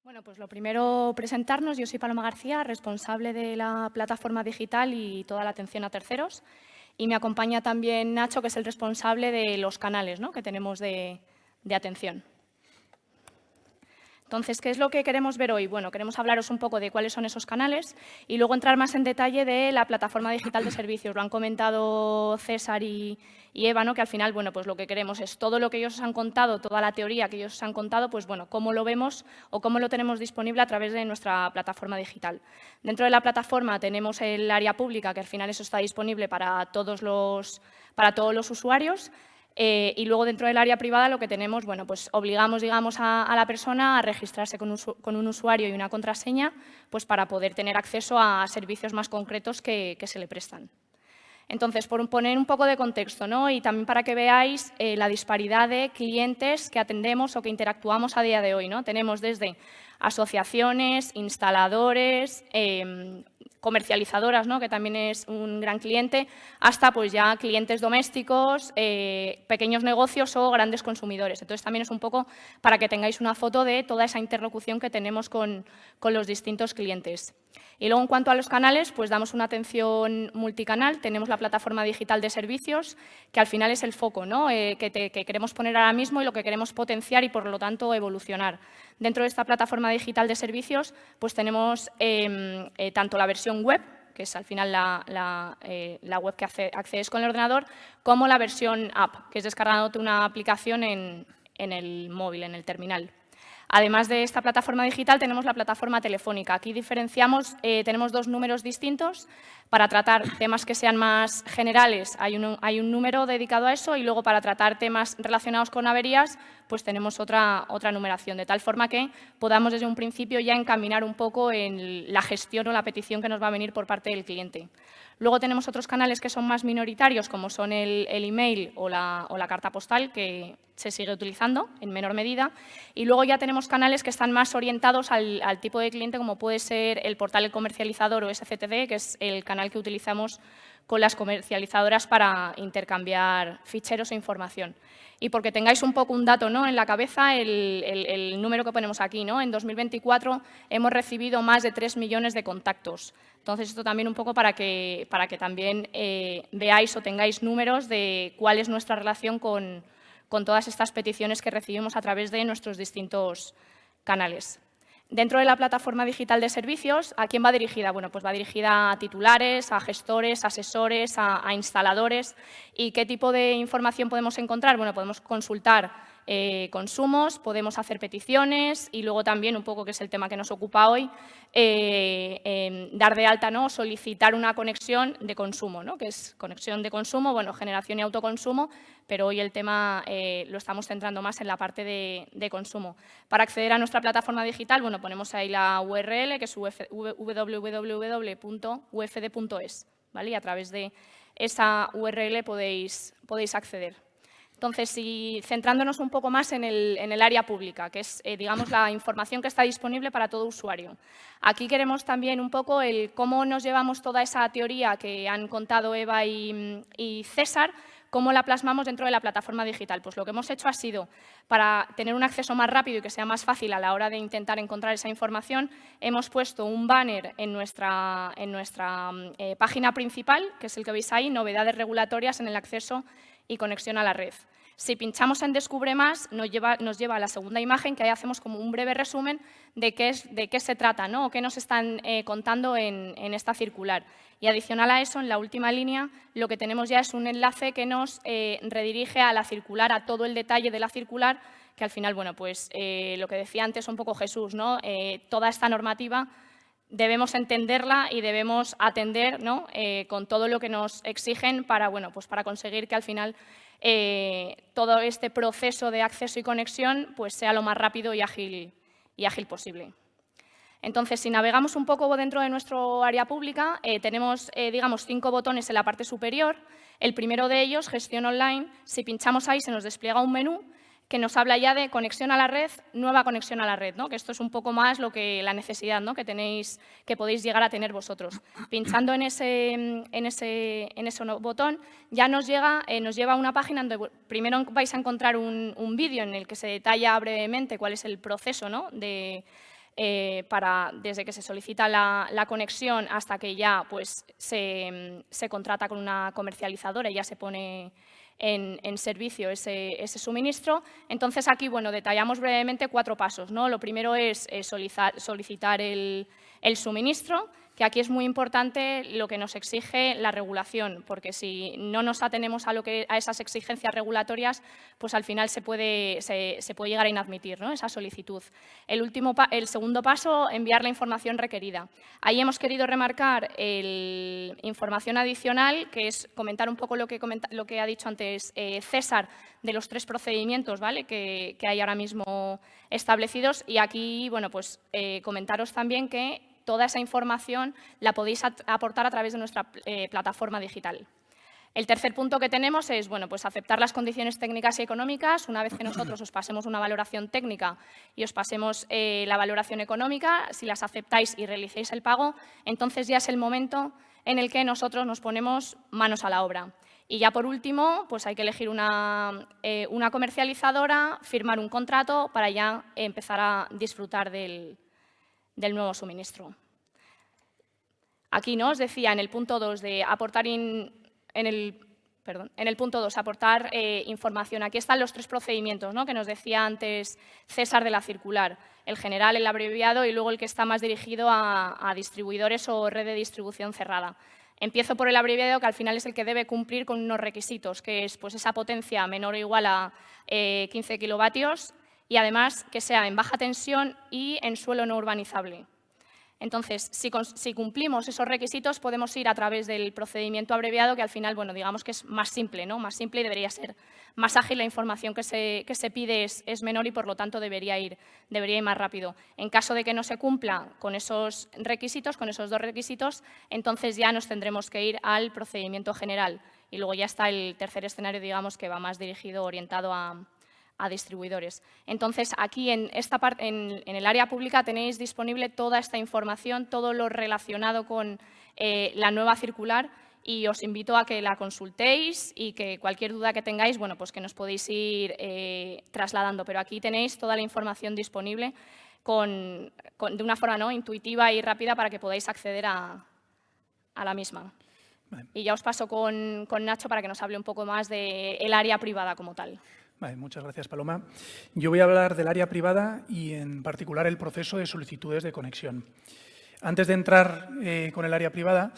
Bueno, pues lo primero, presentarnos. Yo soy Paloma García, responsable de la plataforma digital y toda la atención a terceros. Y me acompaña también Nacho, que es el responsable de los canales, ¿no?, que tenemos de atención. Entonces, ¿qué es lo que queremos ver hoy? Bueno, queremos hablaros un poco de cuáles son esos canales y luego entrar más en detalle de la plataforma digital de servicios. Lo han comentado César y Eva, ¿no?, que al final, bueno, pues lo que queremos es todo lo que ellos os han contado, toda la teoría que ellos os han contado, pues bueno, cómo lo vemos o cómo lo tenemos disponible a través de nuestra plataforma digital. Dentro de la plataforma tenemos el área pública, que al final eso está disponible para todos los usuarios. Y luego, dentro del área privada, lo que tenemos, bueno, pues obligamos, digamos, a la persona a registrarse con un usuario y una contraseña, pues para poder tener acceso a servicios más concretos que se le prestan. Entonces, por poner un poco de contexto, ¿no?, y también para que veáis la disparidad de clientes que atendemos o que interactuamos a día de hoy, ¿no? Tenemos desde asociaciones, instaladores, comercializadoras, ¿no?, que también es un gran cliente, hasta pues ya clientes domésticos, pequeños negocios o grandes consumidores. Entonces, también es un poco para que tengáis una foto de toda esa interlocución que tenemos con los distintos clientes. Y luego, en cuanto a los canales, pues damos una atención multicanal. Tenemos la plataforma digital de servicios, que al final es el foco, ¿no?, que queremos poner ahora mismo y lo que queremos potenciar y, por lo tanto, evolucionar. Dentro de esta plataforma digital de servicios, pues tenemos tanto la versión web, que es al final la web que accedes con el ordenador, como la versión app, que es descargándote una aplicación en el móvil, en el terminal. Además de esta plataforma digital, tenemos la plataforma telefónica. Aquí diferenciamos, tenemos dos números distintos. Para tratar temas que sean más generales hay un número dedicado a eso, y luego para tratar temas relacionados con averías, pues tenemos otra numeración, de tal forma que podamos desde un principio ya encaminar un poco en la gestión o la petición que nos va a venir por parte del cliente. Luego tenemos otros canales que son más minoritarios, como son el email o la carta postal, que se sigue utilizando en menor medida. Y luego ya tenemos canales que están más orientados al tipo de cliente, como puede ser el portal El Comercializador o SCTD, que es el canal que utilizamos con las comercializadoras para intercambiar ficheros e información. Y porque tengáis un poco un dato, ¿no?, en la cabeza, el número que ponemos aquí, ¿no?, en 2024 hemos recibido más de 3 millones de contactos. Entonces, esto también un poco para que también veáis o tengáis números de cuál es nuestra relación con todas estas peticiones que recibimos a través de nuestros distintos canales. Dentro de la plataforma digital de servicios, ¿a quién va dirigida? Bueno, pues va dirigida a titulares, a gestores, asesores, a instaladores. ¿Y qué tipo de información podemos encontrar? Bueno, podemos consultar consumos, podemos hacer peticiones y luego también, un poco que es el tema que nos ocupa hoy, dar de alta, ¿no?, solicitar una conexión de consumo, ¿no?, que es conexión de consumo, bueno, generación y autoconsumo, pero hoy el tema lo estamos centrando más en la parte de consumo. Para acceder a nuestra plataforma digital, bueno, ponemos ahí la URL, que es www.ufd.es, ¿vale? Y a través de esa URL podéis acceder. Entonces, centrándonos un poco más en el área pública, que es, digamos, la información que está disponible para todo usuario. Aquí queremos también un poco el cómo nos llevamos toda esa teoría que han contado Eva y César, cómo la plasmamos dentro de la plataforma digital. Pues lo que hemos hecho ha sido, para tener un acceso más rápido y que sea más fácil a la hora de intentar encontrar esa información, hemos puesto un banner en nuestra página principal, que es el que veis ahí, novedades regulatorias en el acceso y conexión a la red. Si pinchamos en Descubre más, nos lleva a la segunda imagen, que ahí hacemos como un breve resumen de qué se trata, ¿no?, o qué nos están contando en esta circular. Y adicional a eso, en la última línea, lo que tenemos ya es un enlace que nos redirige a la circular, a todo el detalle de la circular, que al final, bueno, pues lo que decía antes un poco Jesús, ¿no?, toda esta normativa debemos entenderla y debemos atender, ¿no?, con todo lo que nos exigen para, bueno, pues para conseguir que al final todo este proceso de acceso y conexión pues sea lo más rápido y ágil posible. Entonces, si navegamos un poco dentro de nuestro área pública, tenemos, digamos, 5 botones en la parte superior. El primero de ellos, Gestión Online. Si pinchamos ahí, se nos despliega un menú que nos habla ya de conexión a la red, nueva conexión a la red, ¿no?, que esto es un poco más la necesidad, ¿no?, que podéis llegar a tener vosotros. Pinchando en ese botón ya nos lleva a una página donde primero vais a encontrar un vídeo en el que se detalla brevemente cuál es el proceso, ¿no?, desde que se solicita la conexión hasta que ya pues, se contrata con una comercializadora y ya se pone en servicio ese suministro. Entonces, aquí bueno, detallamos brevemente 4 pasos, ¿no? Lo primero es solicitar el suministro, que aquí es muy importante lo que nos exige la regulación, porque si no nos atenemos a esas exigencias regulatorias, pues al final se puede llegar a inadmitir, ¿no?, esa solicitud. El segundo paso, enviar la información requerida. Ahí hemos querido remarcar información adicional, que es comentar un poco lo que ha dicho antes César, de los 3 procedimientos, ¿vale?, que hay ahora mismo establecidos. Y aquí, bueno, pues comentaros también que toda esa información la podéis aportar a través de nuestra plataforma digital. El tercer punto que tenemos es, bueno, pues aceptar las condiciones técnicas y económicas. Una vez que nosotros os pasemos una valoración técnica y os pasemos la valoración económica, si las aceptáis y realicéis el pago, entonces ya es el momento en el que nosotros nos ponemos manos a la obra. Y ya por último, pues hay que elegir una comercializadora, firmar un contrato para ya empezar a disfrutar del nuevo suministro. Aquí, ¿no?, os decía en el punto 2 de aportar aportar información. Aquí están los 3 procedimientos, ¿no?, que nos decía antes César de la circular: el general, el abreviado y luego el que está más dirigido a distribuidores o red de distribución cerrada. Empiezo por el abreviado, que al final es el que debe cumplir con unos requisitos, que es pues, esa potencia menor o igual a 15 kilovatios, y además que sea en baja tensión y en suelo no urbanizable. Entonces, si cumplimos esos requisitos, podemos ir a través del procedimiento abreviado, que al final, bueno, digamos que es más simple, ¿no?, más simple y debería ser más ágil. La información que se pide es menor y, por lo tanto, debería ir más rápido. En caso de que no se cumpla con esos requisitos, con esos 2 requisitos, entonces ya nos tendremos que ir al procedimiento general. Y luego ya está el tercer escenario, digamos, que va más dirigido, orientado a distribuidores. Entonces, aquí en el área pública tenéis disponible toda esta información, todo lo relacionado con la nueva circular, y os invito a que la consultéis y que cualquier duda que tengáis, bueno, pues que nos podéis ir trasladando. Pero aquí tenéis toda la información disponible de una forma, ¿no?, intuitiva y rápida para que podáis acceder a la misma. Vale. Y ya os paso con Nacho para que nos hable un poco más del área privada como tal. Vale, muchas gracias, Paloma. Yo voy a hablar del área privada y, en particular, el proceso de solicitudes de conexión. Antes de entrar con el área privada,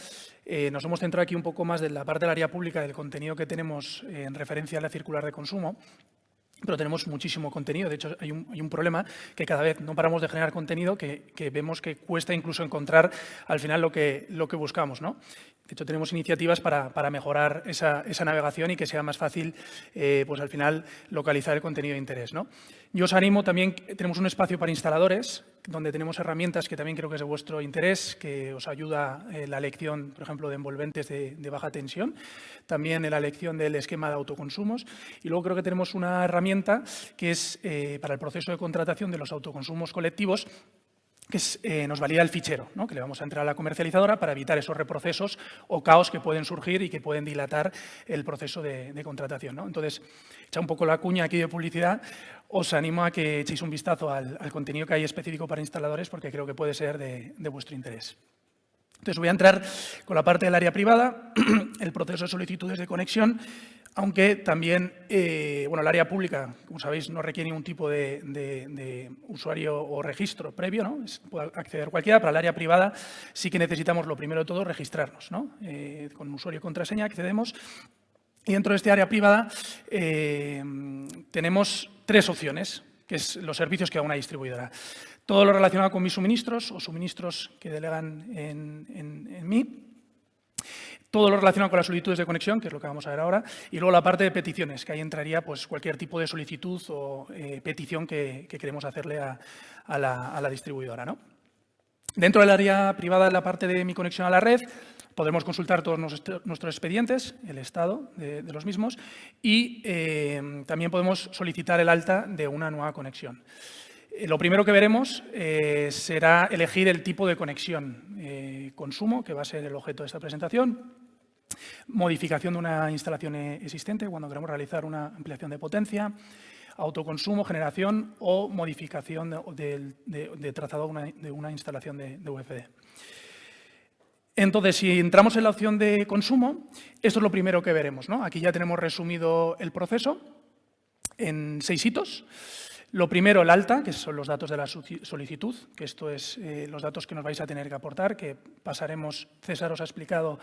nos hemos centrado aquí un poco más de la parte del área pública, del contenido que tenemos en referencia a la circular de consumo. Pero tenemos muchísimo contenido. De hecho, hay un problema, que cada vez no paramos de generar contenido, que vemos que cuesta incluso encontrar al final lo que buscamos, ¿no? De hecho, tenemos iniciativas para mejorar esa navegación y que sea más fácil, pues al final, localizar el contenido de interés, ¿no? Yo os animo también, tenemos un espacio para instaladores, donde tenemos herramientas que también creo que es de vuestro interés, que os ayuda en la elección, por ejemplo, de envolventes de baja tensión, también en la elección del esquema de autoconsumos. Y luego creo que tenemos una herramienta que es para el proceso de contratación de los autoconsumos colectivos, que nos valida el fichero, ¿no?, que le vamos a entrar a la comercializadora para evitar esos reprocesos o caos que pueden surgir y que pueden dilatar el proceso de contratación, ¿no? Entonces, echa un poco la cuña aquí de publicidad, os animo a que echéis un vistazo al contenido que hay específico para instaladores, porque creo que puede ser de vuestro interés. Entonces, voy a entrar con la parte del área privada, el proceso de solicitudes de conexión, aunque también, bueno, el área pública, como sabéis, no requiere ningún tipo de usuario o registro previo, ¿no? Puede acceder cualquiera. Para el área privada sí que necesitamos, lo primero de todo, registrarnos, ¿no? Con usuario y contraseña accedemos. Y dentro de este área privada tenemos 3 opciones, que es los servicios que da una distribuidora. Todo lo relacionado con mis suministros o suministros que delegan en mí. Todo lo relacionado con las solicitudes de conexión, que es lo que vamos a ver ahora, y luego la parte de peticiones, que ahí entraría pues, cualquier tipo de solicitud o petición que queremos hacerle a la distribuidora, ¿no? Dentro del área privada, en la parte de mi conexión a la red, podremos consultar todos nuestros expedientes, el estado de los mismos, y también podemos solicitar el alta de una nueva conexión. Lo primero que veremos será elegir el tipo de conexión, consumo, que va a ser el objeto de esta presentación, modificación de una instalación existente cuando queremos realizar una ampliación de potencia, autoconsumo, generación o modificación de trazado de una instalación de UFD. Entonces, si entramos en la opción de consumo, esto es lo primero que veremos, ¿no? Aquí ya tenemos resumido el proceso en 6 hitos. Lo primero, el alta, que son los datos de la solicitud, que esto es los datos que nos vais a tener que aportar, que pasaremos. César os ha explicado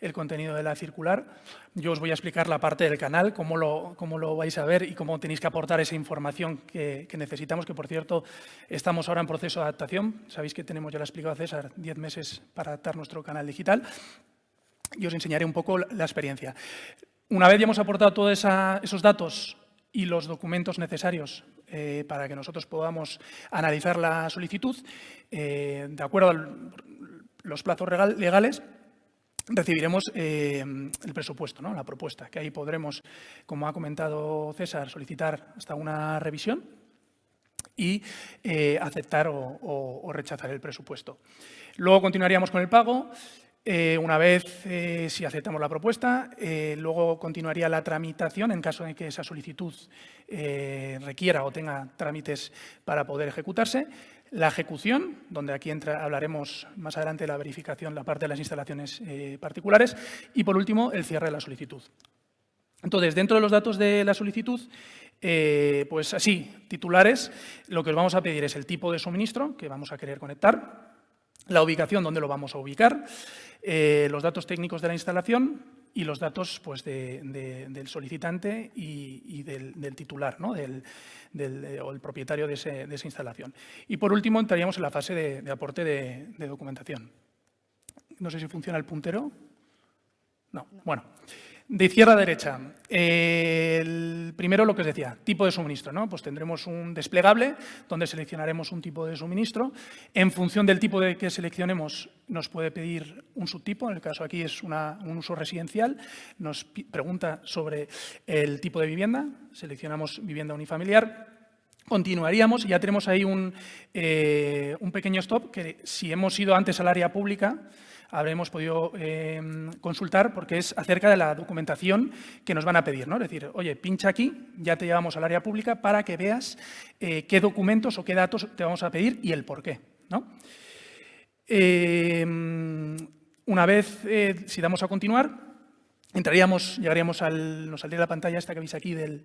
el contenido de la circular. Yo os voy a explicar la parte del canal, cómo lo vais a ver y cómo tenéis que aportar esa información que necesitamos, que por cierto estamos ahora en proceso de adaptación. Sabéis que tenemos, ya lo ha explicado César, 10 meses para adaptar nuestro canal digital. Y os enseñaré un poco la experiencia. Una vez ya hemos aportado todos esos datos y los documentos necesarios para que nosotros podamos analizar la solicitud, de acuerdo a los plazos legales, recibiremos el presupuesto, ¿no? La propuesta, que ahí podremos, como ha comentado César, solicitar hasta una revisión y aceptar o rechazar el presupuesto. Luego continuaríamos con el pago. Una vez si aceptamos la propuesta, luego continuaría la tramitación en caso de que esa solicitud requiera o tenga trámites para poder ejecutarse. La ejecución, donde aquí hablaremos más adelante de la verificación, la parte de las instalaciones particulares. Y, por último, el cierre de la solicitud. Entonces, dentro de los datos de la solicitud, pues así, titulares, lo que os vamos a pedir es el tipo de suministro que vamos a querer conectar, la ubicación, donde lo vamos a ubicar, los datos técnicos de la instalación y los datos pues, del solicitante y del titular, ¿no? o el propietario de esa instalación. Y, por último, entraríamos en la fase de aporte de documentación. No sé si funciona el puntero. No. Bueno. De izquierda a derecha, primero lo que os decía, tipo de suministro, ¿no? Pues tendremos un desplegable donde seleccionaremos un tipo de suministro. En función del tipo de que seleccionemos, nos puede pedir un subtipo. En el caso aquí es un uso residencial. Nos pregunta sobre el tipo de vivienda. Seleccionamos vivienda unifamiliar. Continuaríamos y ya tenemos ahí un pequeño stop que, si hemos ido antes al área pública, habremos podido consultar, porque es acerca de la documentación que nos van a pedir, ¿no? Es decir, oye, pincha aquí, ya te llevamos al área pública para que veas qué documentos o qué datos te vamos a pedir y el por qué, ¿no? Una vez, si damos a continuar, llegaríamos nos saldría la pantalla esta que veis aquí del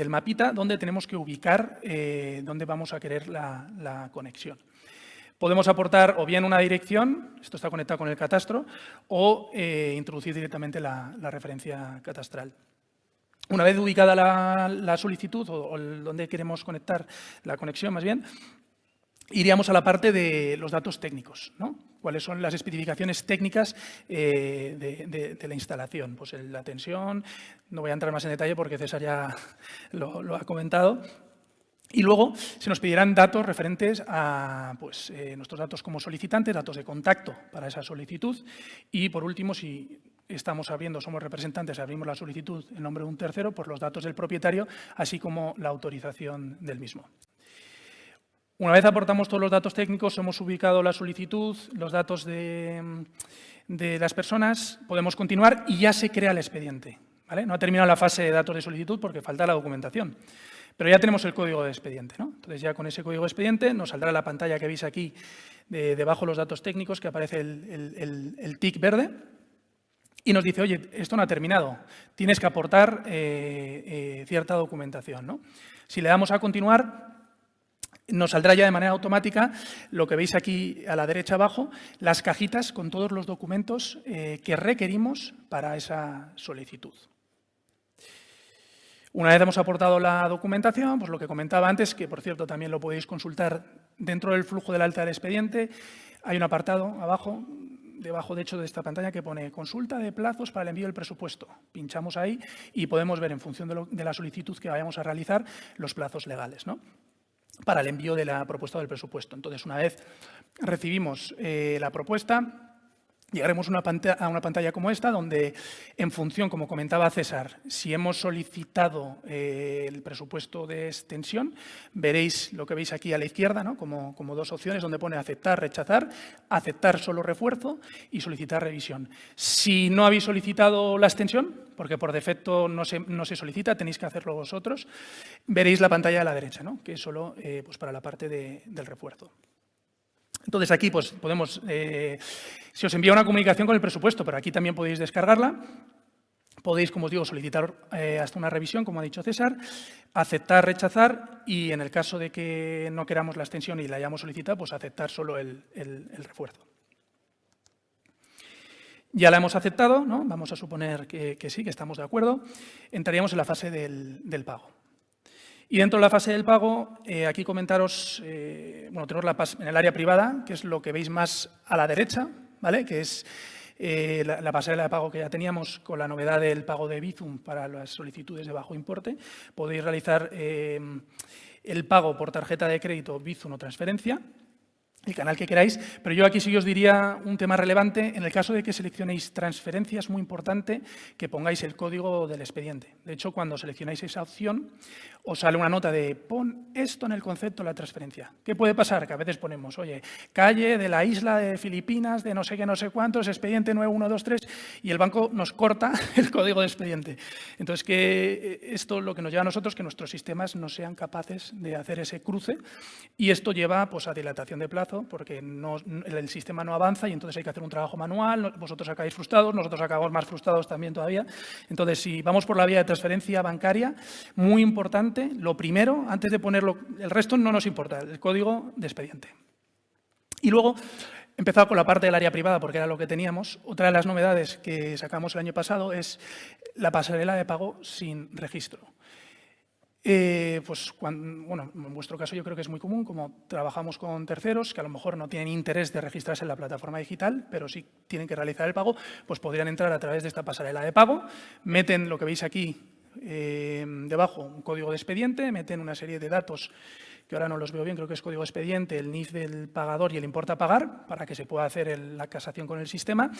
mapita, donde tenemos que ubicar dónde vamos a querer la conexión. Podemos aportar o bien una dirección, esto está conectado con el catastro, o introducir directamente la referencia catastral. Una vez ubicada la solicitud o donde queremos conectar la conexión, más bien, iríamos a la parte de los datos técnicos, ¿no? ¿Cuáles son las especificaciones técnicas de la instalación? Pues la tensión, no voy a entrar más en detalle porque César ya lo ha comentado. Y luego se nos pedirán datos referentes a pues, nuestros datos como solicitantes, datos de contacto para esa solicitud. Y, por último, si somos representantes, abrimos la solicitud en nombre de un tercero, pues los datos del propietario, así como la autorización del mismo. Una vez aportamos todos los datos técnicos, hemos ubicado la solicitud, los datos de las personas, podemos continuar y ya se crea el expediente, ¿vale? No ha terminado la fase de datos de solicitud porque falta la documentación. Pero ya tenemos el código de expediente, ¿no? Entonces, ya con ese código de expediente nos saldrá la pantalla que veis aquí, debajo los datos técnicos, que aparece el tic verde, y nos dice, oye, esto no ha terminado, tienes que aportar cierta documentación, ¿no? Si le damos a continuar, nos saldrá ya de manera automática lo que veis aquí a la derecha abajo, las cajitas con todos los documentos que requerimos para esa solicitud. Una vez hemos aportado la documentación, pues lo que comentaba antes, que por cierto también lo podéis consultar dentro del flujo del alta del expediente, hay un apartado abajo, debajo de hecho de esta pantalla, que pone consulta de plazos para el envío del presupuesto. Pinchamos ahí y podemos ver en función de la solicitud que vayamos a realizar los plazos legales, ¿no? Para el envío de la propuesta del presupuesto. Entonces, una vez recibimos la propuesta, llegaremos a una pantalla como esta, donde en función, como comentaba César, si hemos solicitado el presupuesto de extensión, veréis lo que veis aquí a la izquierda, ¿no? como dos opciones, donde pone aceptar, aceptar solo refuerzo y solicitar revisión. Si no habéis solicitado la extensión, porque por defecto no se solicita, tenéis que hacerlo vosotros, veréis la pantalla a la derecha, ¿no? que es solo pues para la parte del refuerzo. Entonces, aquí pues, podemos, se os envía una comunicación con el presupuesto, pero aquí también podéis descargarla. Podéis, como os digo, solicitar hasta una revisión, como ha dicho César, aceptar, rechazar y, en el caso de que no queramos la extensión y la hayamos solicitado, pues aceptar solo el refuerzo. Ya la hemos aceptado, ¿no? Vamos a suponer que sí, que estamos de acuerdo. Entraríamos en la fase del pago. Y dentro de la fase del pago, aquí comentaros, bueno, tenemos en el área privada, que es lo que veis más a la derecha, ¿vale? Que es la pasarela de pago que ya teníamos con la novedad del pago de Bizum para las solicitudes de bajo importe. Podéis realizar el pago por tarjeta de crédito, Bizum o transferencia, el canal que queráis, pero yo aquí sí os diría un tema relevante. En el caso de que seleccionéis transferencia, es muy importante que pongáis el código del expediente. De hecho, cuando seleccionáis esa opción, os sale una nota de pon esto en el concepto de la transferencia. ¿Qué puede pasar? Que a veces ponemos, oye, calle de la isla de Filipinas, de no sé qué, no sé cuántos, expediente 9123, y el banco nos corta el código de expediente. Entonces, que esto lo que nos lleva a nosotros, que nuestros sistemas no sean capaces de hacer ese cruce, y esto lleva pues, a dilatación de plazo, porque el sistema no avanza y entonces hay que hacer un trabajo manual, vosotros acabáis frustrados, nosotros acabamos más frustrados también todavía. Entonces, si vamos por la vía de transferencia bancaria, muy importante, lo primero, antes de ponerlo, el resto no nos importa, el código de expediente. Y luego, he empezado con la parte del área privada porque era lo que teníamos. Otra de las novedades que sacamos el año pasado es la pasarela de pago sin registro. Pues bueno, en vuestro caso yo creo que es muy común, como trabajamos con terceros que a lo mejor no tienen interés de registrarse en la plataforma digital, pero sí tienen que realizar el pago, pues podrían entrar a través de esta pasarela de pago, meten lo que veis aquí debajo, un código de expediente, meten una serie de datos que ahora no los veo bien, creo que es código de expediente, el NIF del pagador y el importe a pagar, para que se pueda hacer la casación con el sistema,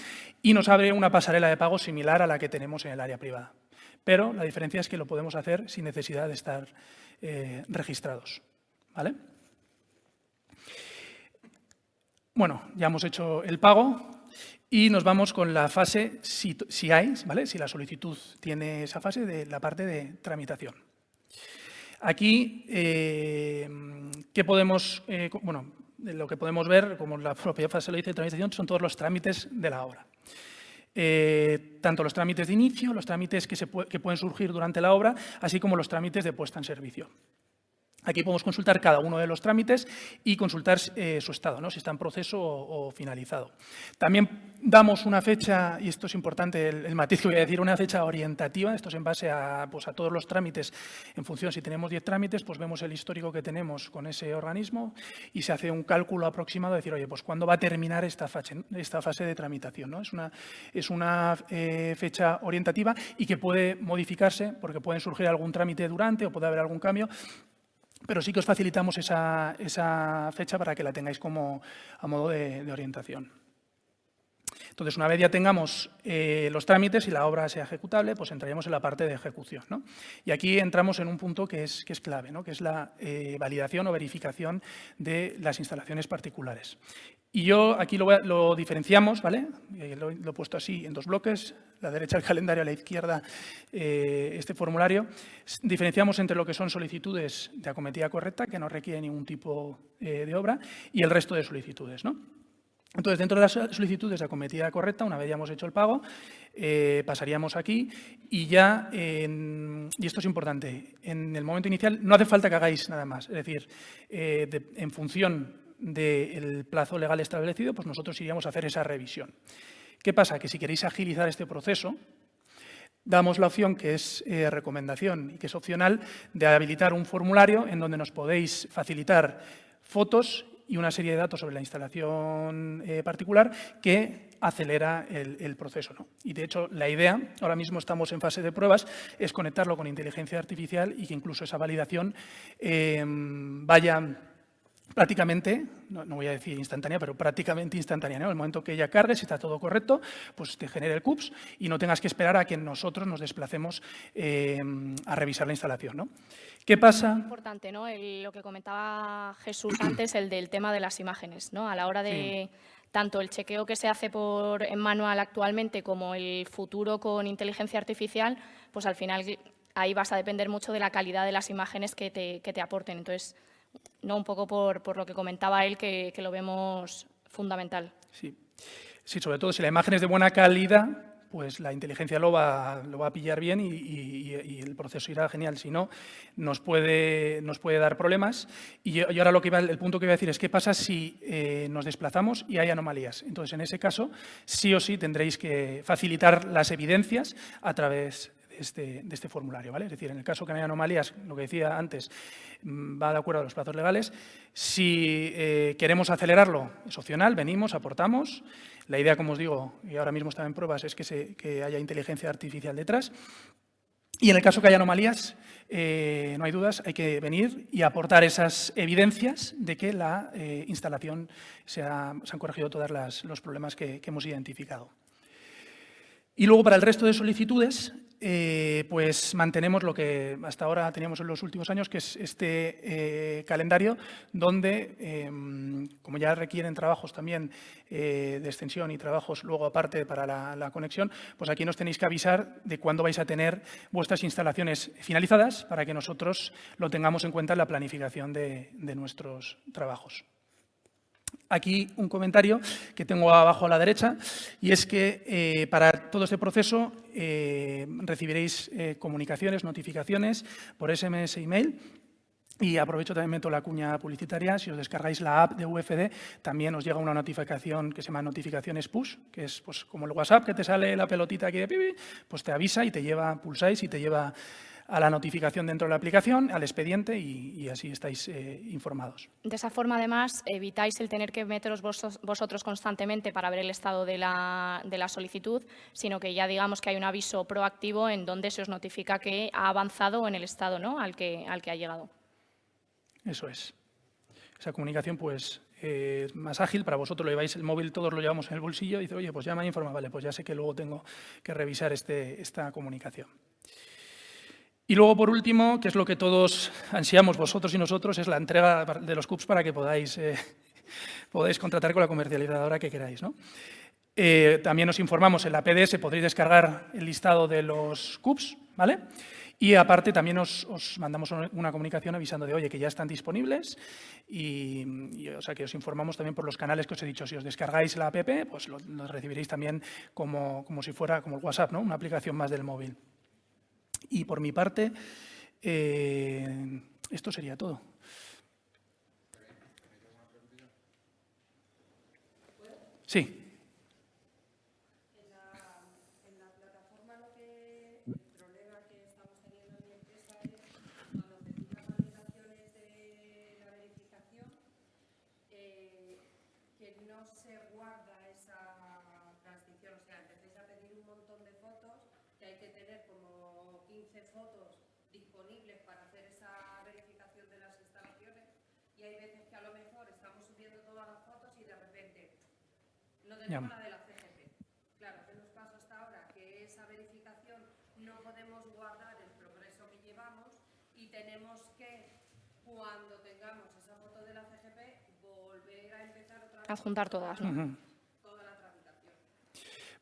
y nos abre una pasarela de pago similar a la que tenemos en el área privada. Pero la diferencia es que lo podemos hacer sin necesidad de estar registrados, ¿vale? Bueno, ya hemos hecho el pago y nos vamos con la fase, si hay, ¿vale? Si la solicitud tiene esa fase de la parte de tramitación. Aquí, ¿qué podemos, bueno, lo que podemos ver, como la propia fase lo dice de tramitación, son todos los trámites de la obra. Tanto los trámites de inicio, los trámites que pueden surgir durante la obra, así como los trámites de puesta en servicio. Aquí podemos consultar cada uno de los trámites y consultar su estado, ¿no? Si está en proceso o finalizado. También damos una fecha, y esto es importante, el matiz que voy a decir, una fecha orientativa. Esto es en base pues a todos los trámites. En función, si tenemos 10 trámites, pues vemos el histórico que tenemos con ese organismo y se hace un cálculo aproximado de decir, oye, pues ¿cuándo va a terminar esta fase de tramitación, ¿no? Es una fecha orientativa y que puede modificarse porque puede surgir algún trámite durante o puede haber algún cambio. Pero sí que os facilitamos esa fecha para que la tengáis como a modo de orientación. Entonces, una vez ya tengamos los trámites y la obra sea ejecutable, pues entraríamos en la parte de ejecución, ¿no? Y aquí entramos en un punto que es clave, ¿no? Que es la validación o verificación de las instalaciones particulares. Y yo aquí lo diferenciamos, ¿vale? Lo he puesto así en dos bloques, a la derecha el calendario, a la izquierda este formulario. Diferenciamos entre lo que son solicitudes de acometida correcta, que no requieren ningún tipo de obra, y el resto de solicitudes, ¿no? Entonces, dentro de las solicitudes de acometida correcta, una vez ya hemos hecho el pago, pasaríamos aquí y ya, y esto es importante, en el momento inicial no hace falta que hagáis nada más. Es decir, en función del plazo legal establecido, pues nosotros iríamos a hacer esa revisión. ¿Qué pasa? Que si queréis agilizar este proceso, damos la opción que es recomendación y que es opcional de habilitar un formulario en donde nos podéis facilitar fotos y una serie de datos sobre la instalación particular que acelera el proceso, ¿no? Y, de hecho, la idea, ahora mismo estamos en fase de pruebas, es conectarlo con inteligencia artificial y que incluso esa validación vaya prácticamente, no voy a decir instantánea, pero prácticamente instantánea, ¿no? En el momento que ella cargue, si está todo correcto, pues te genere el CUPS y no tengas que esperar a que nosotros nos desplacemos a revisar la instalación, ¿no? ¿Qué pasa? Es importante, ¿no? Lo que comentaba Jesús antes, el del tema de las imágenes, ¿no? A la hora de tanto el chequeo que se hace en manual actualmente como el futuro con inteligencia artificial, pues al final ahí vas a depender mucho de la calidad de las imágenes que te aporten. Entonces, no, un poco por lo que comentaba él, que lo vemos fundamental. Sí, sobre todo si la imagen es de buena calidad, pues la inteligencia lo va a pillar bien y el proceso irá genial. Si no, nos puede dar problemas. Y ahora el punto que iba a decir es qué pasa si nos desplazamos y hay anomalías. Entonces, en ese caso, sí o sí tendréis que facilitar las evidencias a través de este formulario, ¿vale? Es decir, en el caso que no haya anomalías, lo que decía antes, va de acuerdo a los plazos legales. Si queremos acelerarlo, es opcional, venimos, aportamos. La idea, como os digo, y ahora mismo está en pruebas, es que haya inteligencia artificial detrás. Y en el caso que haya anomalías, no hay dudas, hay que venir y aportar esas evidencias de que la instalación se han corregido todos los problemas que hemos identificado. Y luego, para el resto de solicitudes, pues mantenemos lo que hasta ahora teníamos en los últimos años, que es este calendario, donde, como ya requieren trabajos también de extensión y trabajos luego aparte para la conexión, pues aquí nos tenéis que avisar de cuándo vais a tener vuestras instalaciones finalizadas para que nosotros lo tengamos en cuenta en la planificación de nuestros trabajos. Aquí un comentario que tengo abajo a la derecha, y es que para todo este proceso recibiréis comunicaciones, notificaciones por SMS, email. Y aprovecho también, meto la cuña publicitaria, si os descargáis la app de UFD, también os llega una notificación que se llama notificaciones push, que es pues, como el WhatsApp, que te sale la pelotita aquí de pipi, pues te avisa y te lleva, pulsáis y te lleva a la notificación dentro de la aplicación, al expediente y así estáis informados. De esa forma, además, evitáis el tener que meteros vosotros constantemente para ver el estado de la solicitud, sino que ya digamos que hay un aviso proactivo en donde se os notifica que ha avanzado en el estado, ¿no?, al que ha llegado. Eso es. Esa comunicación, pues, es más ágil. Para vosotros lo lleváis el móvil, todos lo llevamos en el bolsillo y dice, oye, pues ya me ha informado, vale, pues ya sé que luego tengo que revisar esta comunicación. Y luego, por último, que es lo que todos ansiamos, vosotros y nosotros, es la entrega de los CUPS para que podáis contratar con la comercializadora que queráis, ¿no? También os informamos, en la PDS podréis descargar el listado de los CUPS, ¿vale? Y aparte también os mandamos una comunicación avisando de, oye, que ya están disponibles y o sea, que os informamos también por los canales que os he dicho. Si os descargáis la app, pues lo recibiréis también como si fuera como el WhatsApp, ¿no?, una aplicación más del móvil. Y por mi parte, esto sería todo. Sí. En la plataforma el problema que estamos teniendo en mi empresa es cuando te pidan validaciones de la verificación, que no se guarda esa transición. O sea, empecéis a pedir un montón de fotos, que hay que tener como 15 fotos disponibles para hacer esa verificación de las instalaciones, y hay veces que a lo mejor estamos subiendo todas las fotos y de repente no tenemos la de la CGP. Claro, ¿qué nos pasa hasta ahora? Que esa verificación no podemos guardar el progreso que llevamos y tenemos que, cuando tengamos esa foto de la CGP, volver a empezar otra vez. Adjuntar todas, ¿no? Toda la tramitación.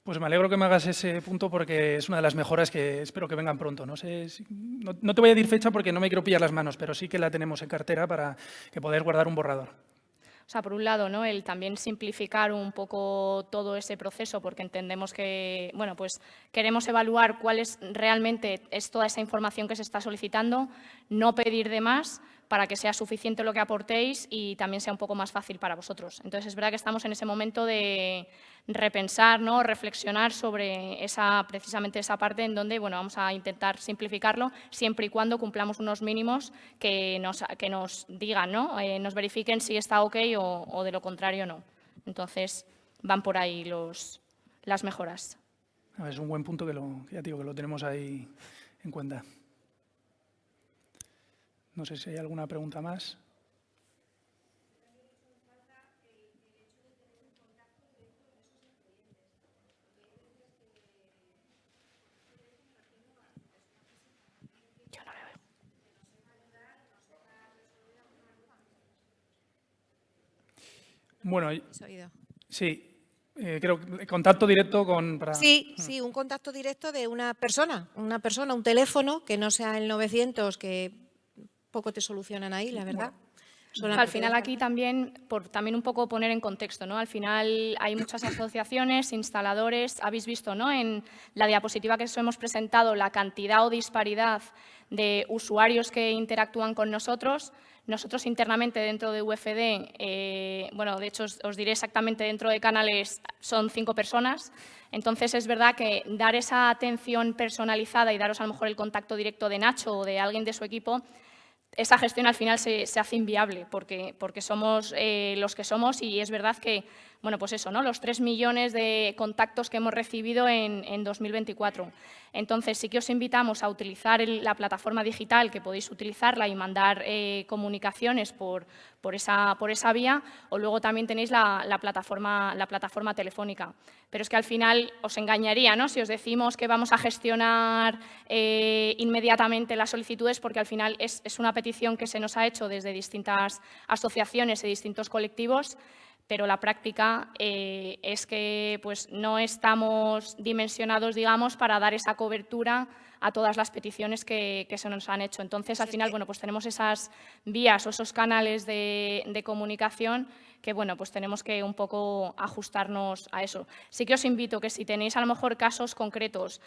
Pues me alegro que me hagas ese punto porque es una de las mejoras que espero que vengan pronto. No sé, no te voy a decir fecha porque no me quiero pillar las manos, pero sí que la tenemos en cartera para que podáis guardar un borrador. O sea, por un lado, ¿no?, el también simplificar un poco todo ese proceso, porque entendemos que, bueno, pues queremos evaluar cuál es realmente toda esa información que se está solicitando, no pedir de más para que sea suficiente lo que aportéis y también sea un poco más fácil para vosotros. Entonces, es verdad que estamos en ese momento de repensar, ¿no?, reflexionar sobre precisamente esa parte en donde, bueno, vamos a intentar simplificarlo siempre y cuando cumplamos unos mínimos que nos digan, ¿no?, nos verifiquen si está ok o de lo contrario no. Entonces, van por ahí las mejoras. Es un buen punto que ya digo que lo tenemos ahí en cuenta. No sé si hay alguna pregunta más. Bueno, ¿Has oído? sí, creo que contacto directo con... Sí, sí, un contacto directo de una persona, un teléfono que no sea el 900, que poco te solucionan ahí, la verdad. Al final aquí también, por también un poco poner en contexto, ¿no? Al final hay muchas asociaciones, instaladores, habéis visto, ¿no? En la diapositiva que os hemos presentado la cantidad o disparidad de usuarios que interactúan con nosotros. Nosotros internamente dentro de UFD, bueno, de hecho os diré exactamente dentro de Canales son 5 personas. Entonces es verdad que dar esa atención personalizada y daros a lo mejor el contacto directo de Nacho o de alguien de su equipo, esa gestión al final se hace inviable porque somos los que somos y es verdad que, bueno, pues eso, ¿no? Los 3 millones de contactos que hemos recibido en 2024. Entonces, sí que os invitamos a utilizar la plataforma digital, que podéis utilizarla y mandar comunicaciones por esa vía, o luego también tenéis la plataforma telefónica. Pero es que al final os engañaría, ¿no? Si os decimos que vamos a gestionar inmediatamente las solicitudes, porque al final es una petición que se nos ha hecho desde distintas asociaciones y distintos colectivos, pero la práctica es que pues, no estamos dimensionados, digamos, para dar esa cobertura a todas las peticiones que se nos han hecho. Entonces, al final, bueno, pues tenemos esas vías o esos canales de comunicación que, bueno, pues tenemos que un poco ajustarnos a eso. Sí que os invito que si tenéis a lo mejor casos concretos,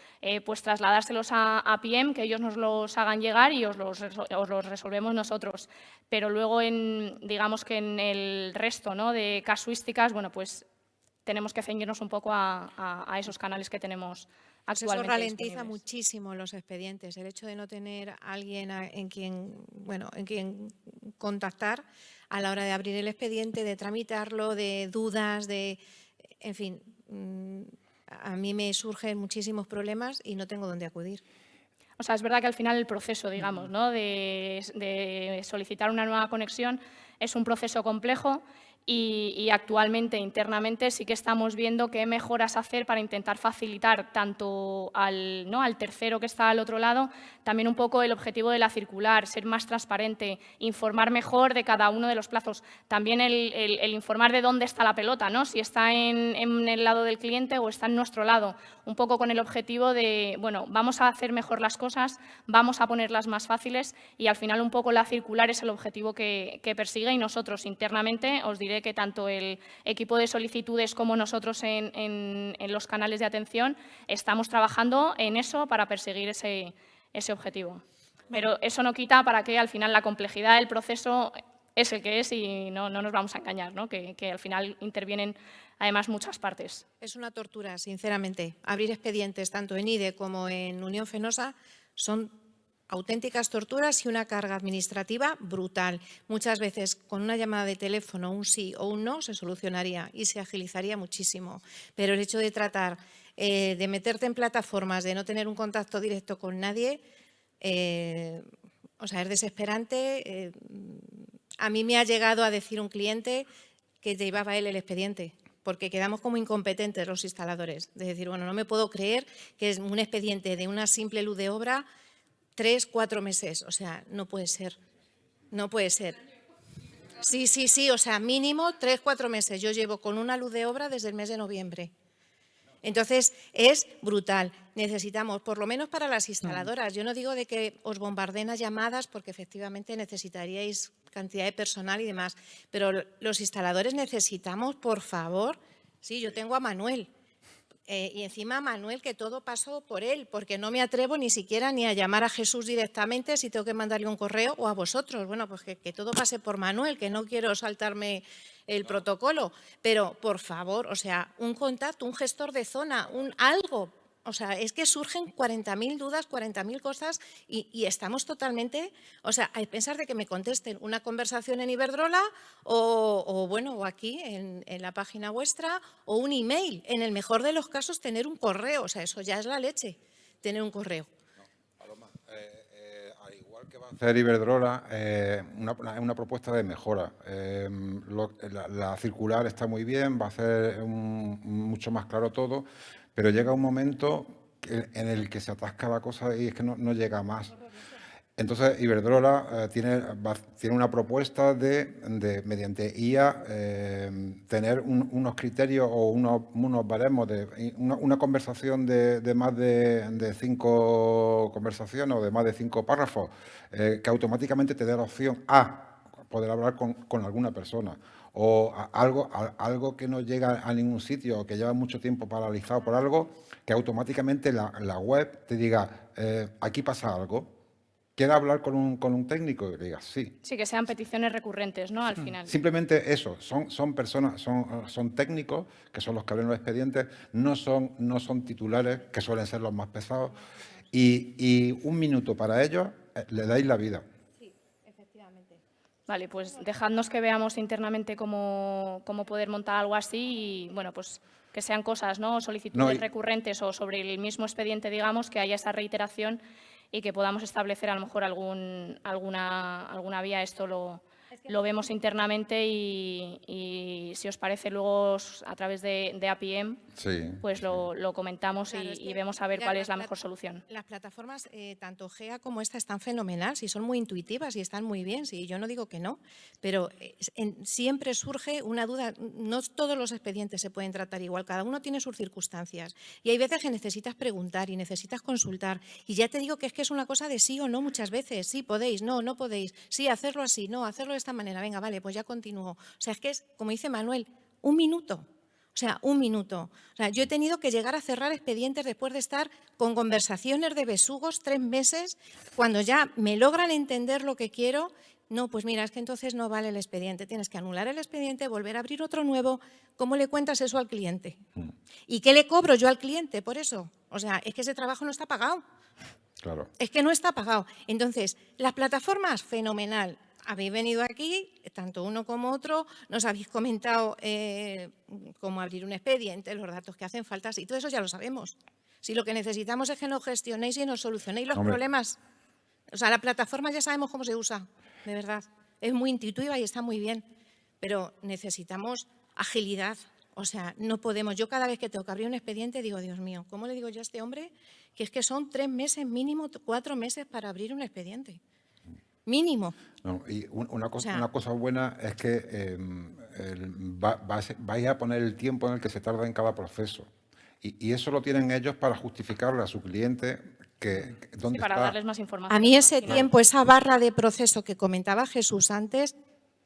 pues trasladárselos a PM, que ellos nos los hagan llegar y os los resolvemos nosotros. Pero luego, digamos que en el resto, ¿no?, de casuísticas, bueno, pues tenemos que ceñirnos un poco a esos canales que tenemos Pues actualmente eso ralentiza disponibles. muchísimo los expedientes. El hecho de no tener a alguien en quien contactar a la hora de abrir el expediente, de tramitarlo, de dudas, en fin, a mí me surgen muchísimos problemas y no tengo dónde acudir. O sea, es verdad que al final el proceso, digamos, ¿no?, de solicitar una nueva conexión es un proceso complejo y actualmente, internamente, sí que estamos viendo qué mejoras hacer para intentar facilitar tanto al tercero que está al otro lado, también un poco el objetivo de la circular, ser más transparente, informar mejor de cada uno de los plazos. También el informar de dónde está la pelota, ¿no?, si está en el lado del cliente o está en nuestro lado, un poco con el objetivo de, bueno, vamos a hacer mejor las cosas, vamos a ponerlas más fáciles y al final un poco la circular es el objetivo que persigue y nosotros internamente os diré que tanto el equipo de solicitudes como nosotros en los canales de atención estamos trabajando en eso para perseguir ese objetivo. Pero eso no quita para que al final la complejidad del proceso es el que es y no nos vamos a engañar, ¿no?, que al final intervienen además muchas partes. Es una tortura, sinceramente. Abrir expedientes tanto en IDE como en Unión Fenosa son auténticas torturas y una carga administrativa brutal. Muchas veces con una llamada de teléfono, un sí o un no, se solucionaría y se agilizaría muchísimo. Pero el hecho de tratar de meterte en plataformas, de no tener un contacto directo con nadie, o sea, es desesperante. A mí me ha llegado a decir un cliente que llevaba él el expediente, porque quedamos como incompetentes los instaladores. De decir, bueno, no me puedo creer que es un expediente de una simple luz de obra 3, 4 meses. O sea, no puede ser. No puede ser. Sí, o sea, mínimo 3, 4 meses. Yo llevo con una luz de obra desde el mes de noviembre. Entonces, es brutal. Necesitamos, por lo menos para las instaladoras, yo no digo de que os bombardeen a llamadas porque efectivamente necesitaríais cantidad de personal y demás, pero los instaladores necesitamos, por favor, sí, yo tengo a Manuel, y encima a Manuel que todo pasó por él, porque no me atrevo ni siquiera ni a llamar a Jesús directamente si tengo que mandarle un correo o a vosotros. Bueno, pues que todo pase por Manuel, que no quiero saltarme el protocolo, pero por favor, o sea, un contacto, un gestor de zona, algo. O sea, es que surgen 40.000 dudas, 40.000 cosas y estamos totalmente, o sea, a pensar de que me contesten una conversación en Iberdrola o aquí en la página vuestra o un email. En el mejor de los casos tener un correo, o sea, eso ya es la leche, tener un correo. Paloma, al igual que va a hacer Iberdrola, una propuesta de mejora. La circular está muy bien, va a hacer mucho más claro todo, pero llega un momento en el que se atasca la cosa y es que no llega más. Entonces, Iberdrola tiene una propuesta de mediante IA, tener unos criterios o unos baremos de una conversación de más de 5 conversaciones o de más de 5 párrafos, que automáticamente te dé la opción a poder hablar con alguna persona, o algo que no llega a ningún sitio o que lleva mucho tiempo paralizado por algo, que automáticamente la web te diga, aquí pasa algo. ¿Quiere hablar con un técnico? Y le digas, sí. Sí, que sean peticiones recurrentes, ¿no? Al final. Simplemente eso, son personas, son técnicos, que son los que abren los expedientes, no son titulares, que suelen ser los más pesados, y 1 minuto para ellos le dais la vida. Sí, efectivamente. Vale, pues dejadnos que veamos internamente cómo poder montar algo así y, bueno, pues que sean cosas, ¿no? Solicitudes recurrentes o sobre el mismo expediente, digamos, que haya esa reiteración y que podamos establecer a lo mejor alguna vía. Esto lo vemos internamente y si os parece luego a través de APM, Sí, pues lo comentamos Claro, es y que, vemos a ver mira, cuál es la mejor solución. Las plataformas, tanto GEA como esta, están fenomenal, sí, son muy intuitivas y están muy bien, sí, yo no digo que no, pero siempre surge una duda, no todos los expedientes se pueden tratar igual, cada uno tiene sus circunstancias y hay veces que necesitas preguntar y necesitas consultar y ya te digo que es una cosa de sí o no muchas veces, sí podéis, no podéis, sí, hacerlo así, no, hacerlo de esta manera, venga, vale, pues ya continúo. O sea, es que es, como dice Manuel, 1 minuto. O sea, 1 minuto. O sea, yo he tenido que llegar a cerrar expedientes después de estar con conversaciones de besugos 3 meses, cuando ya me logran entender lo que quiero. No, pues mira, es que entonces no vale el expediente. Tienes que anular el expediente, volver a abrir otro nuevo. ¿Cómo le cuentas eso al cliente? ¿Y qué le cobro yo al cliente por eso? O sea, es que ese trabajo no está pagado. claro. Es que no está pagado. Entonces, las plataformas, fenomenal. Habéis venido aquí, tanto uno como otro, nos habéis comentado cómo abrir un expediente, los datos que hacen falta, y todo eso ya lo sabemos. Si lo que necesitamos es que nos gestionéis y nos solucionéis los Hombre. problemas. O sea, la plataforma ya sabemos cómo se usa, de verdad. Es muy intuitiva y está muy bien, pero necesitamos agilidad. O sea, no podemos. Yo cada vez que tengo que abrir un expediente digo, Dios mío, ¿cómo le digo yo a este hombre que es que son 3 meses mínimo, 4 meses para abrir un expediente? Mínimo. No, y una sea, cosa buena es que vais a poner el tiempo en el que se tarda en cada proceso. Y eso lo tienen ellos para justificarle a su cliente que dónde Sí, para está. darles más información. A mí ¿no? ese Al final. tiempo, esa barra de proceso que comentaba Jesús antes,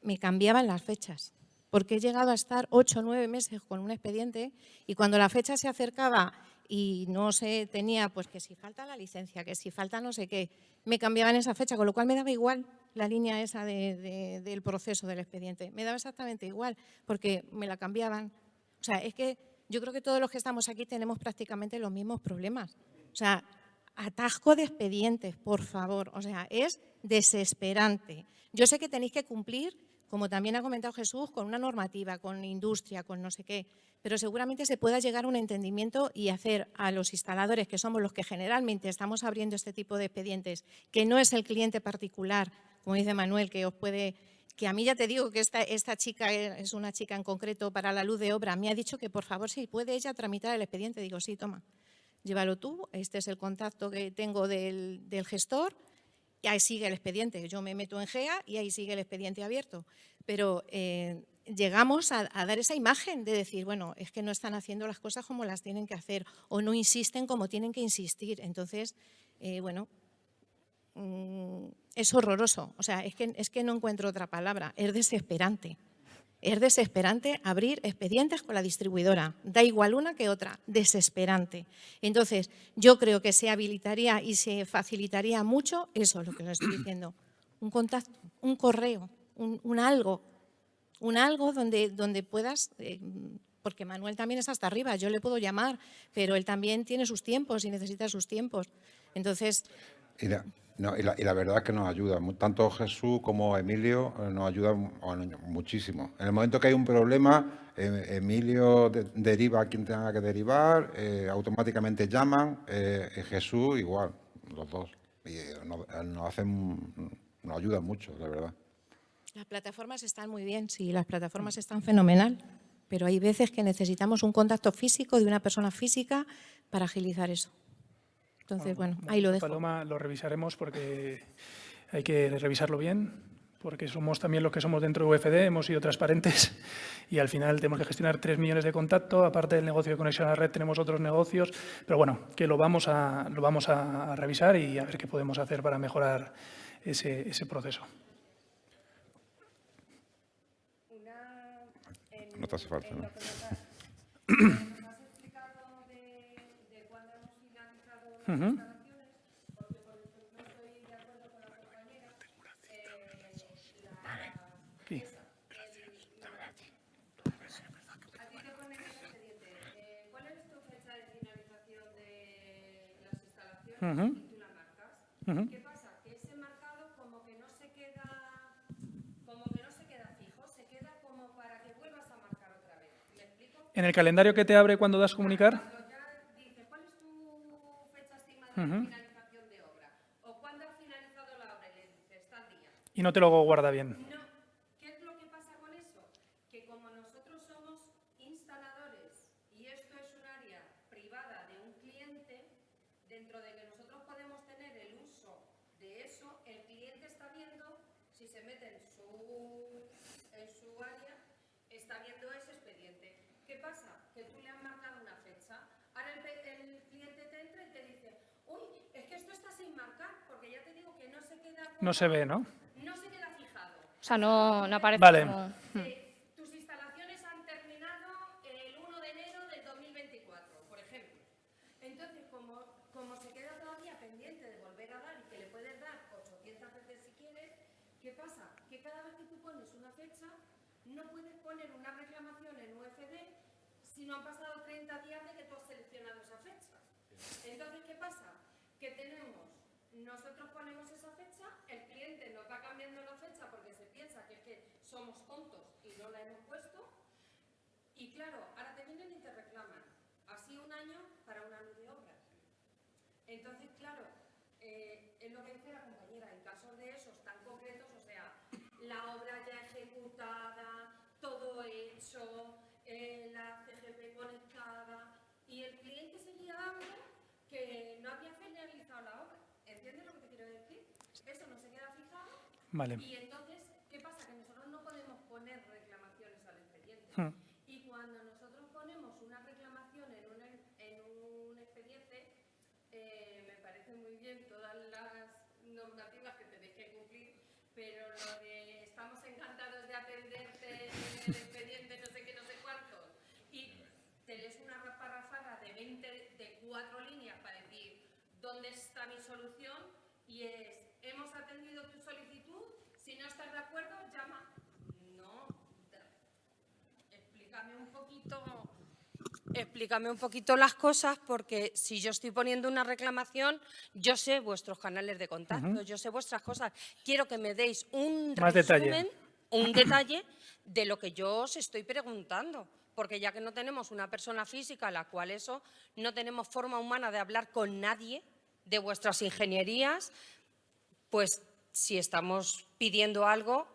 me cambiaban las fechas. Porque he llegado a estar 8 o 9 meses con un expediente y cuando la fecha se acercaba y no se tenía, pues que si falta la licencia, que si falta no sé qué, me cambiaban esa fecha, con lo cual me daba igual la línea esa del proceso del expediente. Me daba exactamente igual, porque me la cambiaban. O sea, es que yo creo que todos los que estamos aquí tenemos prácticamente los mismos problemas. O sea, atasco de expedientes, por favor. O sea, es desesperante. Yo sé que tenéis que cumplir, como también ha comentado Jesús, con una normativa, con industria, con no sé qué, pero seguramente se pueda llegar a un entendimiento y hacer a los instaladores, que somos los que generalmente estamos abriendo este tipo de expedientes, que no es el cliente particular, como dice Manuel, que os puede... Que a mí ya te digo que esta chica es una chica en concreto para la luz de obra. Me ha dicho que por favor si puede ella tramitar el expediente. Digo, sí, toma, llévalo tú. Este es el contacto que tengo del gestor y ahí sigue el expediente. Yo me meto en GEA y ahí sigue el expediente abierto. Pero llegamos a dar esa imagen de decir, bueno, es que no están haciendo las cosas como las tienen que hacer o no insisten como tienen que insistir. Entonces, bueno, es horroroso. O sea, es que no encuentro otra palabra. Es desesperante. Es desesperante abrir expedientes con la distribuidora. Da igual una que otra. Desesperante. Entonces, yo creo que se habilitaría y se facilitaría mucho eso, lo que les estoy diciendo. Un contacto, un correo, un algo donde puedas... porque Manuel también es hasta arriba, yo le puedo llamar, pero él también tiene sus tiempos y necesita sus tiempos. Entonces... Y la verdad es que nos ayuda, tanto Jesús como Emilio nos ayudan muchísimo. En el momento que hay un problema, Emilio deriva a quien tenga que derivar, automáticamente llaman, Jesús igual, los dos. Y nos ayudan mucho, la verdad. Las plataformas están muy bien, sí, las plataformas están fenomenal, pero hay veces que necesitamos un contacto físico de una persona física para agilizar eso. Entonces, bueno, ahí lo dejo. Paloma, lo revisaremos porque hay que revisarlo bien, porque somos también los que somos dentro de UFD, hemos sido transparentes y al final tenemos que gestionar 3 millones de contactos, aparte del negocio de conexión a la red tenemos otros negocios, pero bueno, que lo vamos a revisar y a ver qué podemos hacer para mejorar ese proceso. No te hace falta, ¿no? Nos has explicado de cuándo hemos finalizado las instalaciones, porque por ejemplo no estoy de acuerdo con la compañera. Sí. A ti te pone en el expediente. ¿Cuál es tu fecha de finalización de las instalaciones? Y tú la marcas. ¿Qué pasa? Que ese marcado como que no se queda fijo, se queda como para que vuelvas a marcar otra vez. ¿Me explico? ¿En el calendario que te abre cuando das comunicar? Cuando ya dices, ¿cuál es tu fecha estimada de finalización de obra? ¿O cuándo has finalizado la obra? Y le dices, tal día. Y no te lo guarda bien. No. ¿Qué es lo que pasa con eso? Que como nosotros somos instaladores y esto es un área privada de un cliente, dentro de que nosotros podemos tener el uso de eso, el cliente está viendo, si se mete en su área, está viendo ese expediente. ¿Qué pasa? Que tú le has marcado una fecha. Ahora el cliente te entra y te dice, uy, es que esto está sin marcar, porque ya te digo que no se queda No se ve, ¿no? no se queda fijado. O sea, no aparece Vale. como... Tus instalaciones han terminado el 1 de enero del 2024, por ejemplo. Entonces, como se queda todavía pendiente de volver a dar y que le puedes dar 800 veces si quieres, ¿qué pasa? Que cada vez que tú pones una fecha, no puedes poner una reclamación en UFD si no han pasado 30 días de que tú has seleccionado esa fecha. Entonces, ¿qué pasa? Que nosotros ponemos esa fecha, el cliente nos va cambiando la fecha porque se piensa que es que somos tontos y no la hemos puesto. Y claro, ahora te vienen y te reclaman. Así un año para un año de obra. Entonces, claro, es lo que dice la compañera, en casos de esos tan concretos, o sea, la obra ya ejecutada, todo hecho, la CGP conectada, y el cliente seguía dando que no había finalizado la obra. ¿Entiendes lo que te quiero decir? Eso no se queda fijado. Vale. Y entonces, ¿qué pasa? Que nosotros no podemos poner reclamaciones al expediente. Y cuando nosotros ponemos una reclamación en un expediente, me parece muy bien todas las normativas que tenéis que cumplir, pero lo de estamos encantados de atenderte en el expediente, no sé qué, no sé cuántos, y te lees una parrafada de 4 líneas para decir dónde está mi solución, y es, hemos atendido tu solicitud, si no estás de acuerdo, llama. No, explícame un poquito las cosas, porque si yo estoy poniendo una reclamación, yo sé vuestros canales de contacto, yo sé vuestras cosas. Quiero que me deis un resumen, un detalle de lo que yo os estoy preguntando. Porque ya que no tenemos una persona física, la cual eso, no tenemos forma humana de hablar con nadie de vuestras ingenierías, pues si estamos pidiendo algo,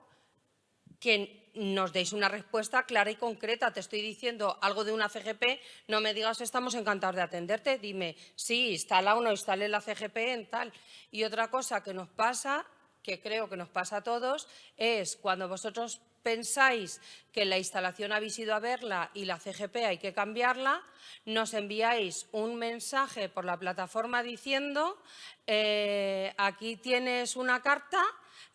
que nos deis una respuesta clara y concreta. Te estoy diciendo algo de una CGP, no me digas estamos encantados de atenderte, dime, sí, instala o no instale la CGP en tal. Y otra cosa que nos pasa, que creo que nos pasa a todos, es cuando vosotros pensáis que la instalación habéis ido a verla y la CGP hay que cambiarla, nos enviáis un mensaje por la plataforma diciendo aquí tienes una carta,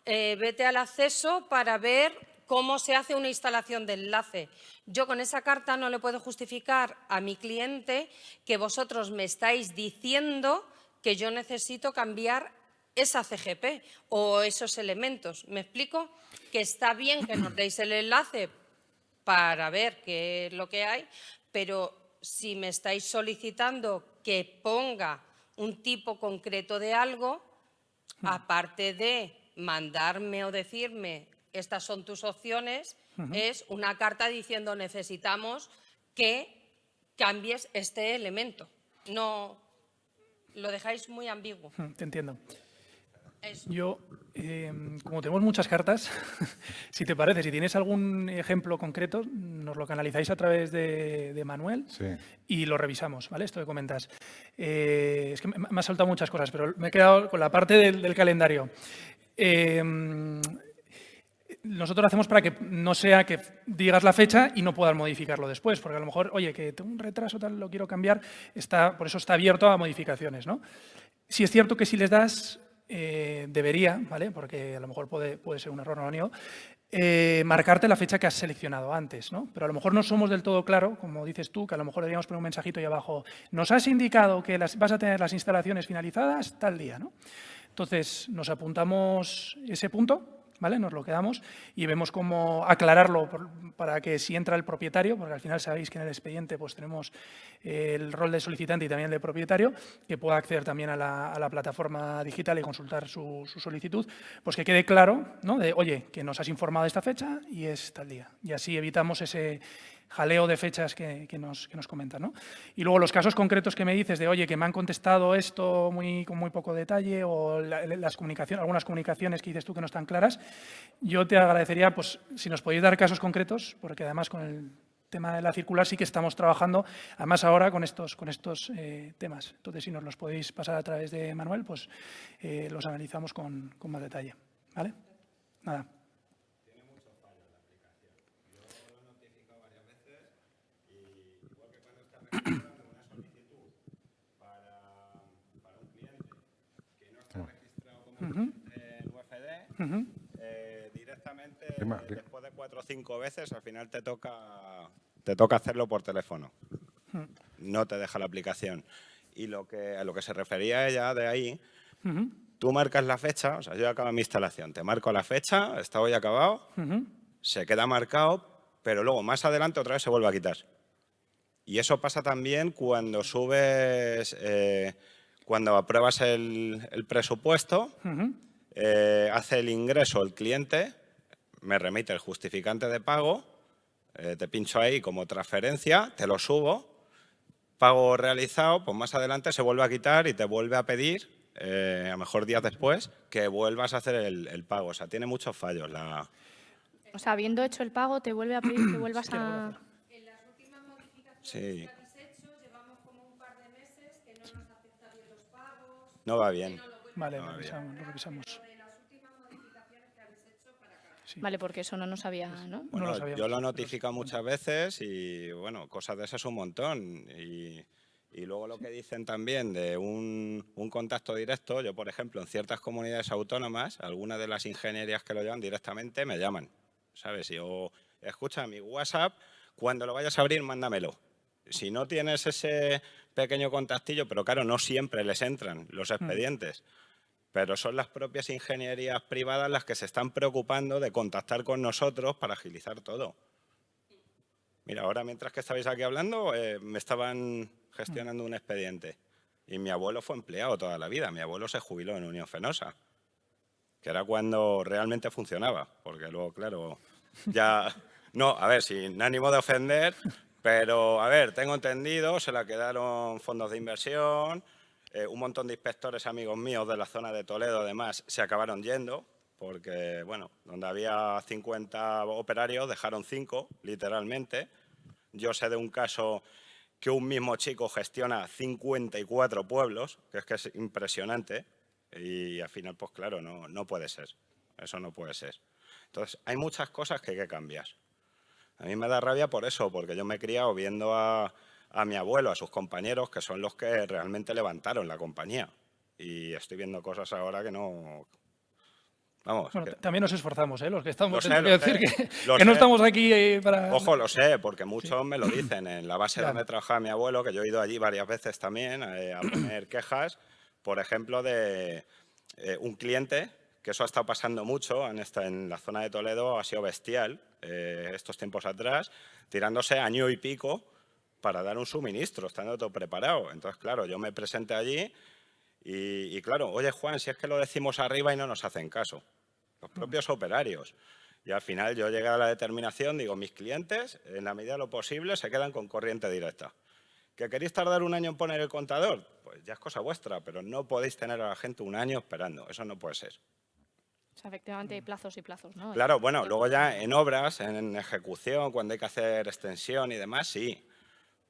vete al acceso para ver cómo se hace una instalación de enlace. Yo con esa carta no le puedo justificar a mi cliente que vosotros me estáis diciendo que yo necesito cambiar esa CGP o esos elementos. ¿Me explico? Que está bien que nos deis el enlace para ver qué es lo que hay, pero si me estáis solicitando que ponga un tipo concreto de algo, aparte de mandarme o decirme estas son tus opciones, es una carta diciendo necesitamos que cambies este elemento. No, lo dejáis muy ambiguo. Te entiendo. Eso. Yo, como tenemos muchas cartas, si te parece, si tienes algún ejemplo concreto, nos lo canalizáis a través de Manuel Sí. y lo revisamos, ¿vale? Esto que comentas. Es que me ha saltado muchas cosas, pero me he quedado con la parte del calendario. Nosotros hacemos para que no sea que digas la fecha y no puedas modificarlo después, porque a lo mejor, oye, que tengo un retraso, tal, lo quiero cambiar, por eso está abierto a modificaciones, ¿no? Si es cierto que si les das, debería, ¿vale? Porque a lo mejor puede ser un error, no lo niego, marcarte la fecha que has seleccionado antes, ¿no? Pero a lo mejor no somos del todo claro, como dices tú, que a lo mejor deberíamos poner un mensajito ahí abajo. Nos has indicado que vas a tener las instalaciones finalizadas tal día, ¿no? Entonces, nos apuntamos ese punto, ¿vale? Nos lo quedamos y vemos cómo aclararlo para que si entra el propietario, porque al final sabéis que en el expediente pues tenemos el rol de solicitante y también de propietario, que pueda acceder también a la plataforma digital y consultar su solicitud, pues que quede claro, ¿no? De, oye, que nos has informado de esta fecha y es tal día. Y así evitamos ese jaleo de fechas que nos comentan, ¿no? Y luego los casos concretos que me dices de, oye, que me han contestado esto con muy poco detalle o algunas comunicaciones que dices tú que no están claras, yo te agradecería, pues, si nos podéis dar casos concretos, porque además con el tema de la circular sí que estamos trabajando, además ahora con estos temas. Entonces, si nos los podéis pasar a través de Manuel, pues los analizamos con más detalle, ¿vale? Nada. en UFD, directamente, después de 4 o 5 veces, al final te toca hacerlo por teléfono. No te deja la aplicación. Y a lo que se refería ella de ahí, tú marcas la fecha, o sea, yo acabo mi instalación, te marco la fecha, está hoy acabado, se queda marcado, pero luego más adelante otra vez se vuelve a quitar. Y eso pasa también cuando subes, cuando apruebas el presupuesto, hace el ingreso el cliente, me remite el justificante de pago, te pincho ahí como transferencia, te lo subo, pago realizado, pues más adelante se vuelve a quitar y te vuelve a pedir, a lo mejor días después, que vuelvas a hacer el pago. O sea, tiene muchos fallos. O sea, habiendo hecho el pago, te vuelve a pedir que vuelvas a... En las últimas modificaciones Sí. que habéis hecho, llevamos como un par de meses que no nos acepta bien los pagos. No va bien. Vale, lo revisamos. De las últimas modificaciones que habéis hecho para acá. Sí. Vale, porque eso no nos había, ¿no? No Bueno, lo sabíamos. yo lo he notificado muchas veces y, bueno, cosas de esas un montón. Y luego lo que dicen también de un contacto directo, yo, por ejemplo, en ciertas comunidades autónomas, algunas de las ingenierías que lo llevan directamente me llaman, ¿sabes? Y yo, escucha, mi WhatsApp, cuando lo vayas a abrir, mándamelo. Si no tienes ese pequeño contactillo, pero claro, no siempre les entran los expedientes. Pero son las propias ingenierías privadas las que se están preocupando de contactar con nosotros para agilizar todo. Mira, ahora mientras que estabais aquí hablando, me estaban gestionando un expediente. Y mi abuelo fue empleado toda la vida. Mi abuelo se jubiló en Unión Fenosa, que era cuando realmente funcionaba. Porque luego, claro, ya... No, a ver, sin ánimo de ofender, pero, a ver, tengo entendido, se la quedaron fondos de inversión... un montón de inspectores amigos míos de la zona de Toledo, además, se acabaron yendo porque, bueno, donde había 50 operarios dejaron 5, literalmente. Yo sé de un caso que un mismo chico gestiona 54 pueblos, que es impresionante, y al final, pues claro, no puede ser. Eso no puede ser. Entonces, hay muchas cosas que hay que cambiar. A mí me da rabia por eso, porque yo me he criado viendo a mi abuelo, a sus compañeros, que son los que realmente levantaron la compañía. Y estoy viendo cosas ahora que no... Vamos. Bueno, también nos esforzamos, ¿eh? Los que estamos... Lo sé, que no estamos aquí para... Ojo, lo sé, porque muchos me lo dicen. En la base Claro. donde trabajaba mi abuelo, que yo he ido allí varias veces también a poner quejas, por ejemplo, de un cliente, que eso ha estado pasando mucho en la zona de Toledo, ha sido bestial estos tiempos atrás, tirándose año y pico para dar un suministro, estando todo preparado. Entonces, claro, yo me presenté allí y claro, oye, Juan, si es que lo decimos arriba y no nos hacen caso, los propios operarios. Y al final yo llegué a la determinación, digo, mis clientes, en la medida de lo posible, se quedan con corriente directa. ¿Que queréis tardar un año en poner el contador? Pues ya es cosa vuestra, pero no podéis tener a la gente un año esperando. Eso no puede ser. O sea, efectivamente hay plazos y plazos, ¿no? Claro, bueno, luego ya en obras, en ejecución, cuando hay que hacer extensión y demás, sí.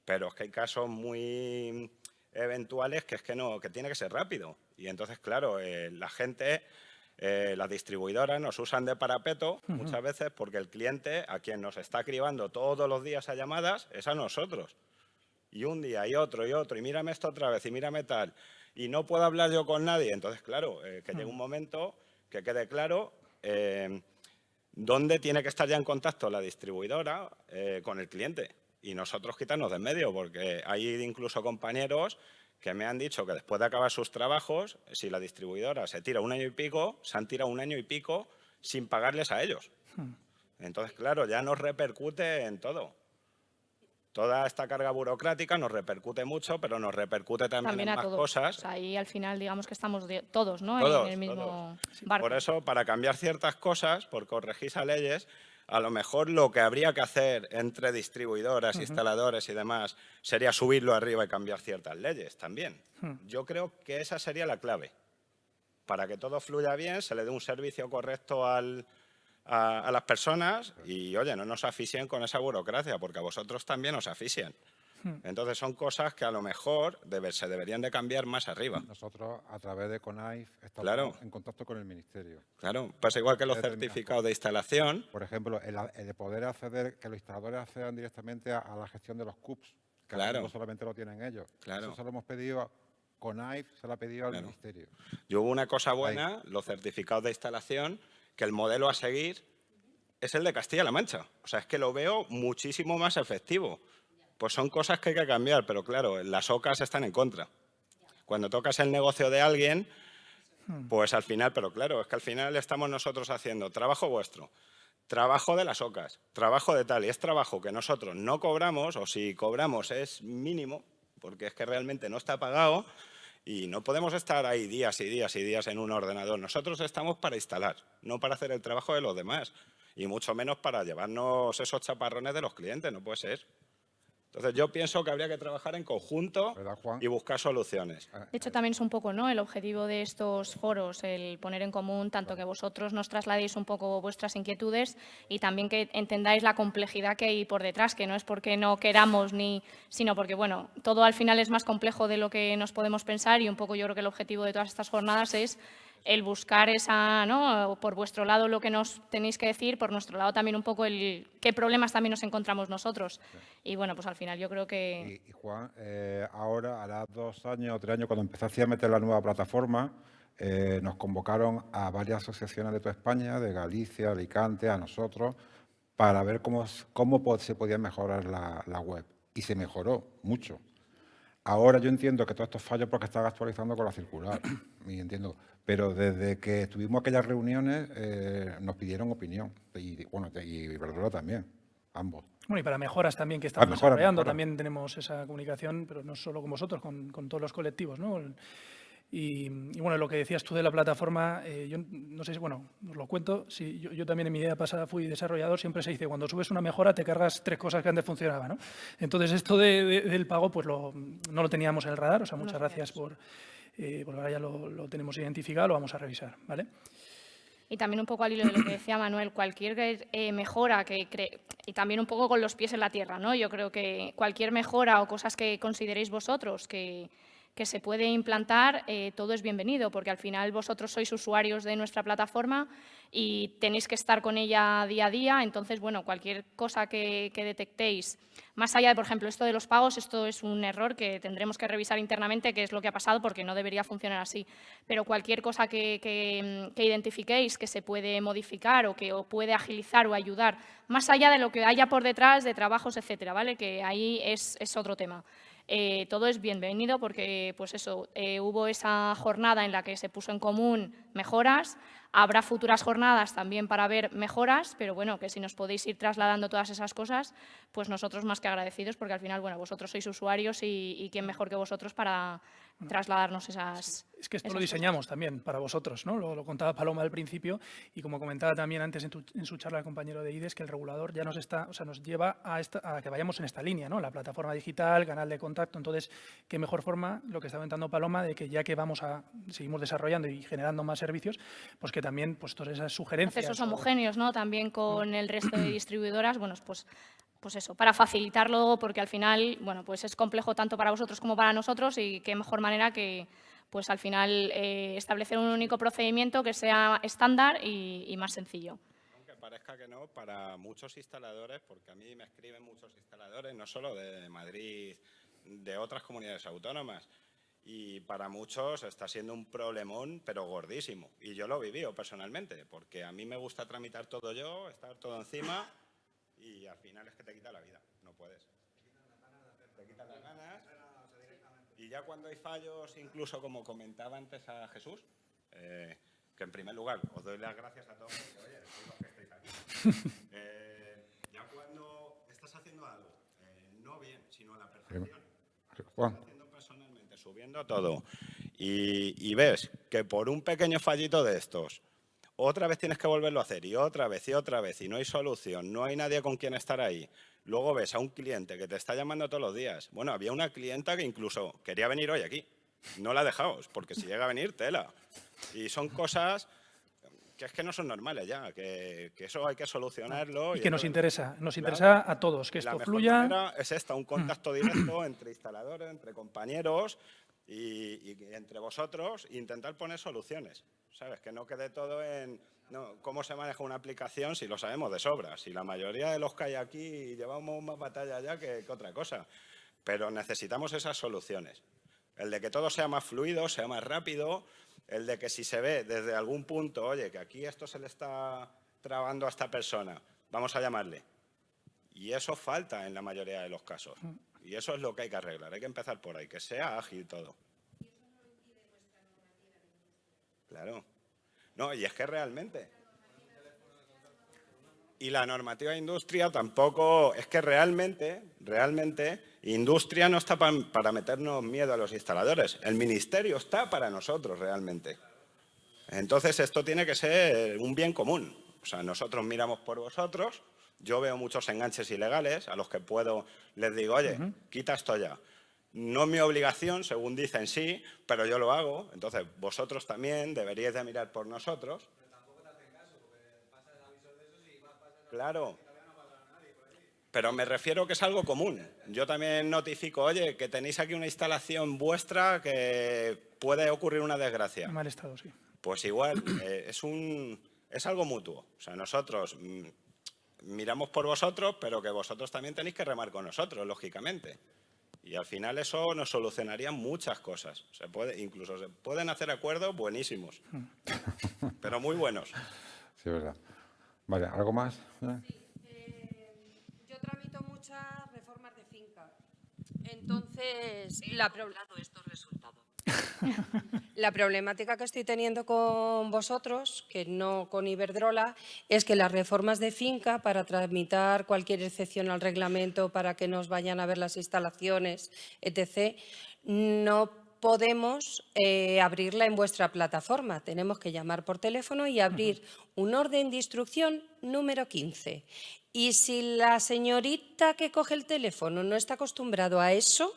Pero es que hay casos muy eventuales que es que no, que tiene que ser rápido. Y entonces, claro, la gente, las distribuidoras nos usan de parapeto muchas veces porque el cliente, a quien nos está cribando todos los días a llamadas, es a nosotros. Y un día, y otro, y mírame esto otra vez, y mírame tal. Y no puedo hablar yo con nadie. Entonces, claro, que llegue un momento que quede claro dónde tiene que estar ya en contacto la distribuidora con el cliente. Y nosotros quitarnos de en medio, porque hay incluso compañeros que me han dicho que después de acabar sus trabajos, si la distribuidora se tira un año y pico, se han tirado un año y pico sin pagarles a ellos. Entonces, claro, ya nos repercute en todo. Toda esta carga burocrática nos repercute mucho, pero nos repercute también en a más todos. cosas. O sea, ahí al final digamos que estamos todos, ¿no? Todos, en el mismo todos. barco. Por eso, para cambiar ciertas cosas, por corregir esas leyes, a lo mejor lo que habría que hacer entre distribuidoras, instaladores y demás sería subirlo arriba y cambiar ciertas leyes también. Yo creo que esa sería la clave. Para que todo fluya bien, se le dé un servicio correcto a las personas y, oye, no nos asfixien con esa burocracia, porque a vosotros también os asfixian. Entonces son cosas que a lo mejor se deberían de cambiar más arriba. Nosotros, a través de CONAIF, estamos Claro. en contacto con el Ministerio. Claro, pues igual que los certificados de instalación. Por ejemplo, el de poder acceder, que los instaladores accedan directamente a la gestión de los CUPS, que Claro. no solamente lo tienen ellos. Claro. Eso se lo hemos pedido, CONAIF se lo ha pedido al Claro. Ministerio. Y hubo una cosa buena, los certificados de instalación, que el modelo a seguir es el de Castilla-La Mancha. O sea, es que lo veo muchísimo más efectivo. Pues son cosas que hay que cambiar, pero claro, las OCAs están en contra. Cuando tocas el negocio de alguien, pues al final, pero claro, es que al final estamos nosotros haciendo trabajo vuestro, trabajo de las OCAs, trabajo de tal, y es trabajo que nosotros no cobramos, o si cobramos es mínimo, porque es que realmente no está pagado, y no podemos estar ahí días y días y días en un ordenador. Nosotros estamos para instalar, no para hacer el trabajo de los demás, y mucho menos para llevarnos esos chaparrones de los clientes, no puede ser. Entonces, yo pienso que habría que trabajar en conjunto ¿Verdad, Juan? y buscar soluciones. De hecho, también es un poco, ¿no?, el objetivo de estos foros, el poner en común tanto que vosotros nos trasladéis un poco vuestras inquietudes y también que entendáis la complejidad que hay por detrás, que no es porque no queramos, sino porque, bueno, todo al final es más complejo de lo que nos podemos pensar y un poco yo creo que el objetivo de todas estas jornadas es el buscar esa, ¿no?, por vuestro lado lo que nos tenéis que decir, por nuestro lado también un poco qué problemas también nos encontramos nosotros. Y bueno, pues al final yo creo que… Y Juan, ahora, hará 2 años o 3 años, cuando empecé a meter la nueva plataforma, nos convocaron a varias asociaciones de toda España, de Galicia, Alicante, a nosotros, para ver cómo se podía mejorar la web. Y se mejoró mucho. Ahora yo entiendo que todos estos fallos porque están actualizando con la circular, y entiendo, pero desde que tuvimos aquellas reuniones nos pidieron opinión, y bueno, y Iberdrola también, ambos. Bueno, y para mejoras también que estamos mejoras, desarrollando, mejoras. también tenemos esa comunicación, pero no solo con vosotros, con todos los colectivos, ¿no? Y bueno, lo que decías tú de la plataforma, yo no sé si, bueno, os lo cuento, si yo también en mi vida pasada fui desarrollador, siempre se dice, cuando subes una mejora te cargas 3 cosas que antes funcionaban, ¿no? Entonces, esto del pago, pues no lo teníamos en el radar, o sea, muchas gracias porque ahora ya lo tenemos identificado, lo vamos a revisar, ¿vale? Y también un poco al hilo de lo que decía Manuel, cualquier mejora y también un poco con los pies en la tierra, ¿no? Yo creo que cualquier mejora o cosas que consideréis vosotros que se puede implantar, todo es bienvenido, porque al final vosotros sois usuarios de nuestra plataforma y tenéis que estar con ella día a día. Entonces, bueno, cualquier cosa que detectéis, más allá de, por ejemplo, esto de los pagos, esto es un error que tendremos que revisar internamente qué es lo que ha pasado, porque no debería funcionar así. Pero cualquier cosa que identifiquéis que se puede modificar o que os puede agilizar o ayudar, más allá de lo que haya por detrás de trabajos, etcétera, ¿vale? Que ahí es otro tema. Todo es bienvenido porque, pues eso, hubo esa jornada en la que se puso en común mejoras. Habrá futuras jornadas también para ver mejoras, pero bueno, que si nos podéis ir trasladando todas esas cosas, pues nosotros más que agradecidos, porque al final, bueno, vosotros sois usuarios y quién mejor que vosotros para trasladarnos esas. Es que esto lo esas diseñamos también para vosotros, ¿no? Lo contaba Paloma al principio y como comentaba también antes en su charla el compañero de IDES, que el regulador ya nos lleva a que vayamos en esta línea, ¿no? La plataforma digital, canal de contacto. Entonces, qué mejor forma, lo que está comentando Paloma, de que ya que seguimos desarrollando y generando más servicios, pues que también pues todas esas sugerencias. Procesos homogéneos, ¿no? También con el resto de distribuidoras, bueno, pues eso, para facilitarlo, porque al final, bueno, pues es complejo tanto para vosotros como para nosotros y qué mejor manera que, pues al final, establecer un único procedimiento que sea estándar y más sencillo. Aunque parezca que no, para muchos instaladores, porque a mí me escriben muchos instaladores, no solo de Madrid, de otras comunidades autónomas, y para muchos está siendo un problemón, pero gordísimo. Y yo lo he vivido personalmente, porque a mí me gusta tramitar todo yo, estar todo encima, y al final es que te quita la vida, no puedes. Te quitan las ganas. Y ya cuando hay fallos, incluso como comentaba antes a Jesús, que en primer lugar os doy las gracias a todos, porque oye, sois los que estáis aquí. Ya cuando estás haciendo algo, no bien, sino a la perfección, haciendo personalmente, subiendo todo, y ves que por un pequeño fallito de estos, otra vez tienes que volverlo a hacer y otra vez y no hay solución, no hay nadie con quien estar ahí. Luego ves a un cliente que te está llamando todos los días. Bueno, había una clienta que incluso quería venir hoy aquí. No la dejaos, porque si llega a venir, tela. Y son cosas que es que no son normales ya, que eso hay que solucionarlo. Y que nos interesa Claro. a todos, que La esto mejor fluya. manera es esta, un contacto directo entre instaladores, entre compañeros y entre vosotros, intentar poner soluciones, ¿sabes? Que no quede todo en cómo se maneja una aplicación si lo sabemos de sobra. Si la mayoría de los que hay aquí llevamos más batalla ya que otra cosa. Pero necesitamos esas soluciones. El de que todo sea más fluido, sea más rápido, el de que si se ve desde algún punto, oye, que aquí esto se le está trabando a esta persona, vamos a llamarle. Y eso falta en la mayoría de los casos. Y eso es lo que hay que arreglar. Hay que empezar por ahí, que sea ágil todo. ¿Y eso no lo impide vuestra normativa de industria? Claro. No, y es que realmente... Y la normativa de industria tampoco... Es que realmente, industria no está para meternos miedo a los instaladores. El ministerio está para nosotros realmente. Entonces, esto tiene que ser un bien común. O sea, nosotros miramos por vosotros. Yo veo muchos enganches ilegales a los que puedo, les digo, oye, quita esto ya. No es mi obligación, según dicen sí, pero yo lo hago. Entonces, vosotros también deberíais de mirar por nosotros. Pero tampoco te hacen caso, porque pasas avisos de esos y más pasas... Claro. Pero me refiero que es algo común. Yo también notifico, oye, que tenéis aquí una instalación vuestra que puede ocurrir una desgracia. En mal estado, sí. Pues igual, es algo mutuo. O sea, nosotros... miramos por vosotros, pero que vosotros también tenéis que remar con nosotros, lógicamente. Y al final eso nos solucionaría muchas cosas. Incluso se pueden hacer acuerdos buenísimos, pero muy buenos. Sí, es verdad. Vale, ¿algo más? Yo tramito muchas reformas de finca. Entonces, estos resultados. La problemática que estoy teniendo con vosotros, que no con Iberdrola, es que las reformas de finca, para tramitar cualquier excepción al reglamento, para que nos vayan a ver las instalaciones, etc., no podemos abrirla en vuestra plataforma. Tenemos que llamar por teléfono y abrir un orden de instrucción número 15. Y si la señorita que coge el teléfono no está acostumbrado a eso,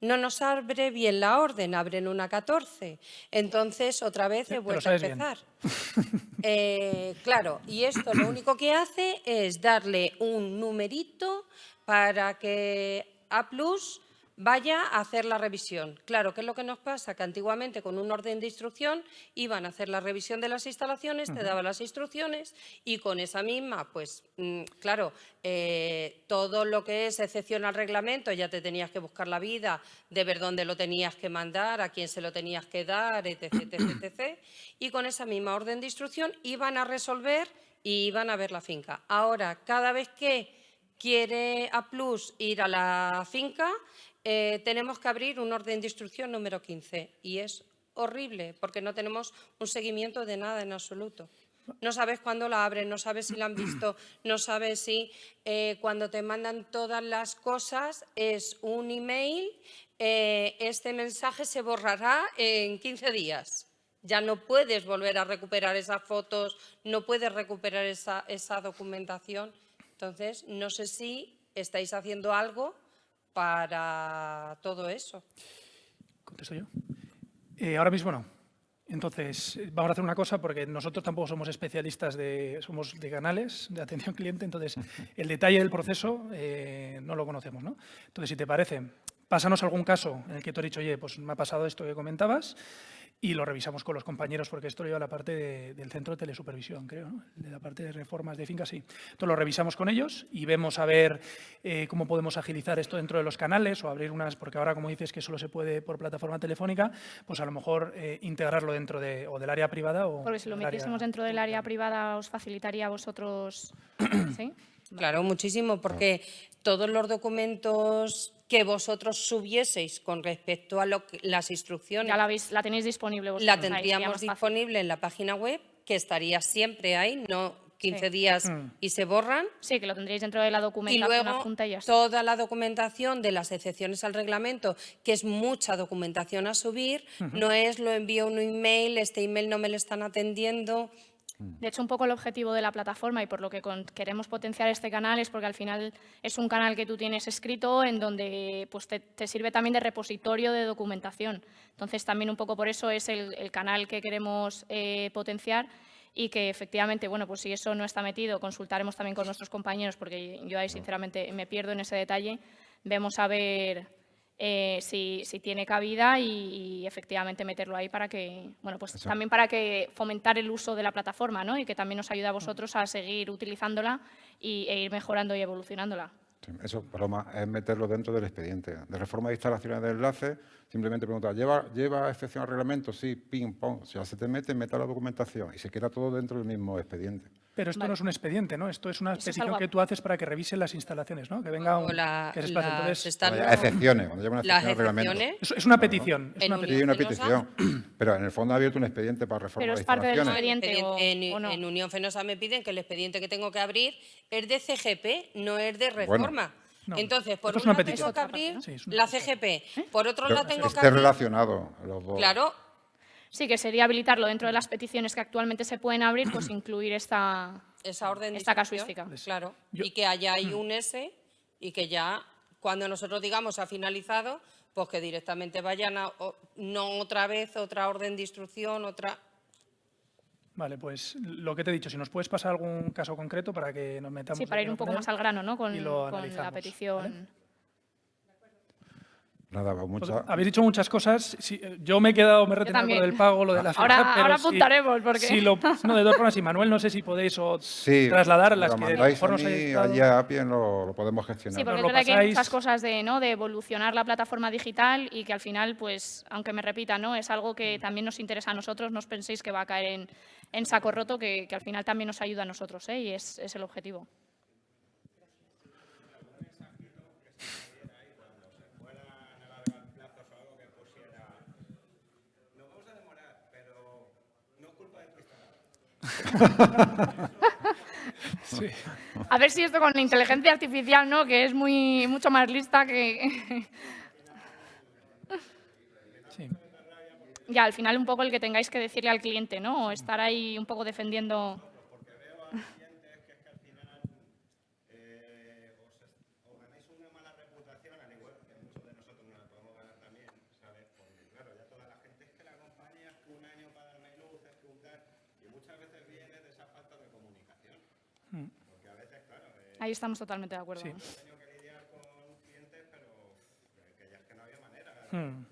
no nos abre bien la orden, abren una 14. Entonces, otra vez he vuelto a empezar. Claro, y esto lo único que hace es darle un numerito para que A+ vaya a hacer la revisión. Claro, ¿qué es lo que nos pasa? Que antiguamente con un orden de instrucción iban a hacer la revisión de las instalaciones, te daban las instrucciones y con esa misma, pues claro, todo lo que es excepción al reglamento ya te tenías que buscar la vida de ver dónde lo tenías que mandar, a quién se lo tenías que dar, etc, etc. Y con esa misma orden de instrucción iban a resolver y iban a ver la finca. Ahora, cada vez que quiere A+ ir a la finca, tenemos que abrir un orden de instrucción número 15 y es horrible, porque no tenemos un seguimiento de nada en absoluto. No sabes cuándo la abren, no sabes si la han visto, no sabes si cuando te mandan todas las cosas es un email, este mensaje se borrará en 15 días. Ya no puedes volver a recuperar esas fotos, no puedes recuperar esa documentación. Entonces, no sé si estáis haciendo algo para todo eso. ¿Contesto yo? Ahora mismo no. Entonces, vamos a hacer una cosa porque nosotros tampoco somos especialistas somos de canales de atención al cliente, entonces el detalle del proceso no lo conocemos, ¿no? Entonces, si te parece, pásanos algún caso en el que tú has dicho, oye, pues me ha pasado esto que comentabas, y lo revisamos con los compañeros, porque esto lo lleva la parte del centro de telesupervisión, creo, ¿no? De la parte de reformas de fincas, sí. Entonces lo revisamos con ellos y vemos a ver cómo podemos agilizar esto dentro de los canales o abrir unas, porque ahora, como dices, que solo se puede por plataforma telefónica, pues a lo mejor integrarlo dentro del área privada o Porque si lo del área metiésemos dentro del área privada, ¿os facilitaría a vosotros? ¿Sí? Claro, muchísimo, porque todos los documentos que vosotros subieseis con respecto a las instrucciones Ya la tenéis disponible vosotros. la ahí, sería tendríamos más fácil. disponible en la página web, que estaría siempre ahí, no 15 Sí. días y se borran. Sí, que lo tendréis dentro de la Y documentación luego adjunta y ya está. toda la documentación de las excepciones al reglamento, que es mucha documentación a subir, no es lo envío un email, este email no me lo están atendiendo. De hecho, un poco el objetivo de la plataforma y por lo que queremos potenciar este canal es porque al final es un canal que tú tienes escrito en donde pues, te sirve también de repositorio de documentación. Entonces, también un poco por eso es el canal que queremos potenciar y que efectivamente, bueno, pues si eso no está metido, consultaremos también con nuestros compañeros porque yo ahí sinceramente me pierdo en ese detalle. Vemos a ver si tiene cabida y efectivamente meterlo ahí para que, bueno, pues también para que fomentar el uso de la plataforma, ¿no? Y que también nos ayude a vosotros a seguir utilizándola e ir mejorando y evolucionándola. Sí, eso, Paloma, es meterlo dentro del expediente. De reforma de instalaciones de enlace, simplemente preguntar, ¿lleva excepción al reglamento? Sí, ping, pong. Si ya se te mete la documentación y se queda todo dentro del mismo expediente. Pero esto no es un expediente, ¿no? Esto es una Eso es petición algo- que tú haces para que revisen las instalaciones, ¿no? Que venga un... que se desplace. Entonces, Cuando haya excepciones, cuando haya una Las excepción al reglamento. excepciones, es una petición. Es En una un- petición. Sí, una Fenosa. petición. Pero en el fondo ha abierto un expediente para reforma Pero de es parte del instalaciones. expediente o no. en Unión Fenosa me piden que el expediente que tengo que abrir es de CGP, no es de reforma. no. Entonces, por Esto es un una lado petición. tengo que abrir Sí, es una la CGP, por otro Pero lado tengo que esté abrir... relacionado los dos. Claro, Sí, que sería habilitarlo dentro de las peticiones que actualmente se pueden abrir, pues incluir esta... esa orden de Esta instrucción, casuística. claro, Yo- y que haya ahí un S y que ya cuando nosotros digamos ha finalizado, pues que directamente vayan no otra vez otra orden de instrucción, otra... Vale, pues lo que te he dicho, si nos puedes pasar algún caso concreto para que nos metamos... Sí, para ir de un poco lleno más al grano, ¿no? Con y lo la analizamos, petición. ¿vale? Nada, Pues mucha... habéis dicho muchas cosas. Sí, yo me he retenido con lo también. del pago, lo de la Ahora- fecha, pero ahora si- apuntaremos, porque- si no, de todas formas, y Manuel, no sé si podéis Sí, trasladar las lo que a lo mandáis mejor a nos mí, hayáis dado. allá a API lo podemos gestionar. Sí, porque Nos es lo verdad que hay pasáis. muchas cosas de, ¿no? de evolucionar la plataforma digital y que al final, pues, aunque me repita, ¿no? es algo que también nos interesa a nosotros. No os penséis que va a caer en saco roto, que al final también nos ayuda a nosotros, ¿eh? Y es el objetivo. Sí. A ver si esto con la inteligencia artificial, ¿no? Que es mucho más lista que... Sí. Ya, al final un poco el que tengáis que decirle al cliente, ¿no? O estar ahí un poco defendiendo... Ahí estamos totalmente de acuerdo. Sí. ¿no? Hmm.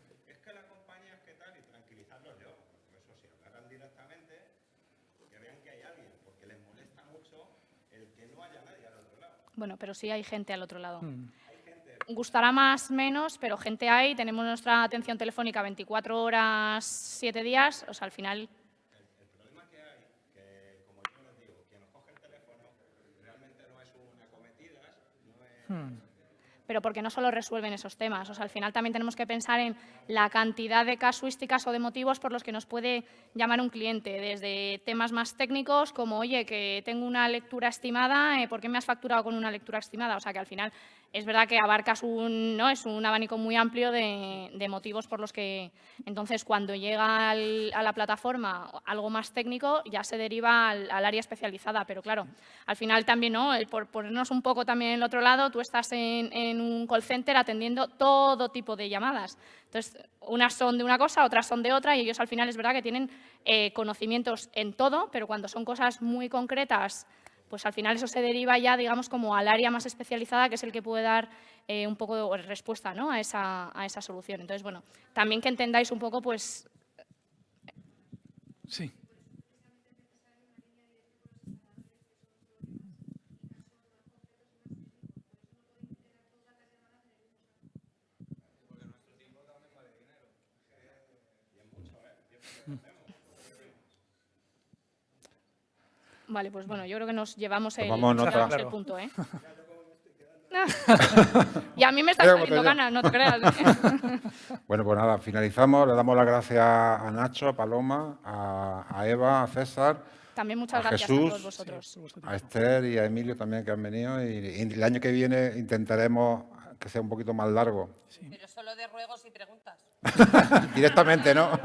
Bueno, pero sí hay gente al otro lado. Gustará más, menos, pero gente hay. Tenemos nuestra atención telefónica 24 horas, 7 días. O sea, al final... pero porque no solo resuelven esos temas. O sea, al final también tenemos que pensar en la cantidad de casuísticas o de motivos por los que nos puede llamar un cliente, desde temas más técnicos como, oye, que tengo una lectura estimada, ¿por qué me has facturado con una lectura estimada? O sea, que al final es verdad que abarcas es un abanico muy amplio de motivos por los que, entonces, cuando llega a la plataforma algo más técnico, ya se deriva al área especializada. Pero claro, al final también, ¿no? Por ponernos un poco también en el otro lado, tú estás en un call center atendiendo todo tipo de llamadas. Entonces, unas son de una cosa, otras son de otra, y ellos al final es verdad que tienen conocimientos en todo, pero cuando son cosas muy concretas, pues al final eso se deriva ya, digamos, como al área más especializada, que es el que puede dar un poco de respuesta, ¿no? a esa solución. Entonces, bueno, también que entendáis un poco, pues… Sí. Vale, pues bueno, yo creo que nos llevamos Tomamos nota. el punto, ¿eh? Y a mí me está saliendo ganas, no te creas. Bueno, pues nada, finalizamos. Le damos las gracias a Nacho, a Paloma, a Eva, a César, También muchas a gracias a Jesús, todos vosotros. a Esther y a Emilio también que han venido. Y el año que viene intentaremos que sea un poquito más largo. Pero solo de ruegos y preguntas. Directamente, ¿no? Si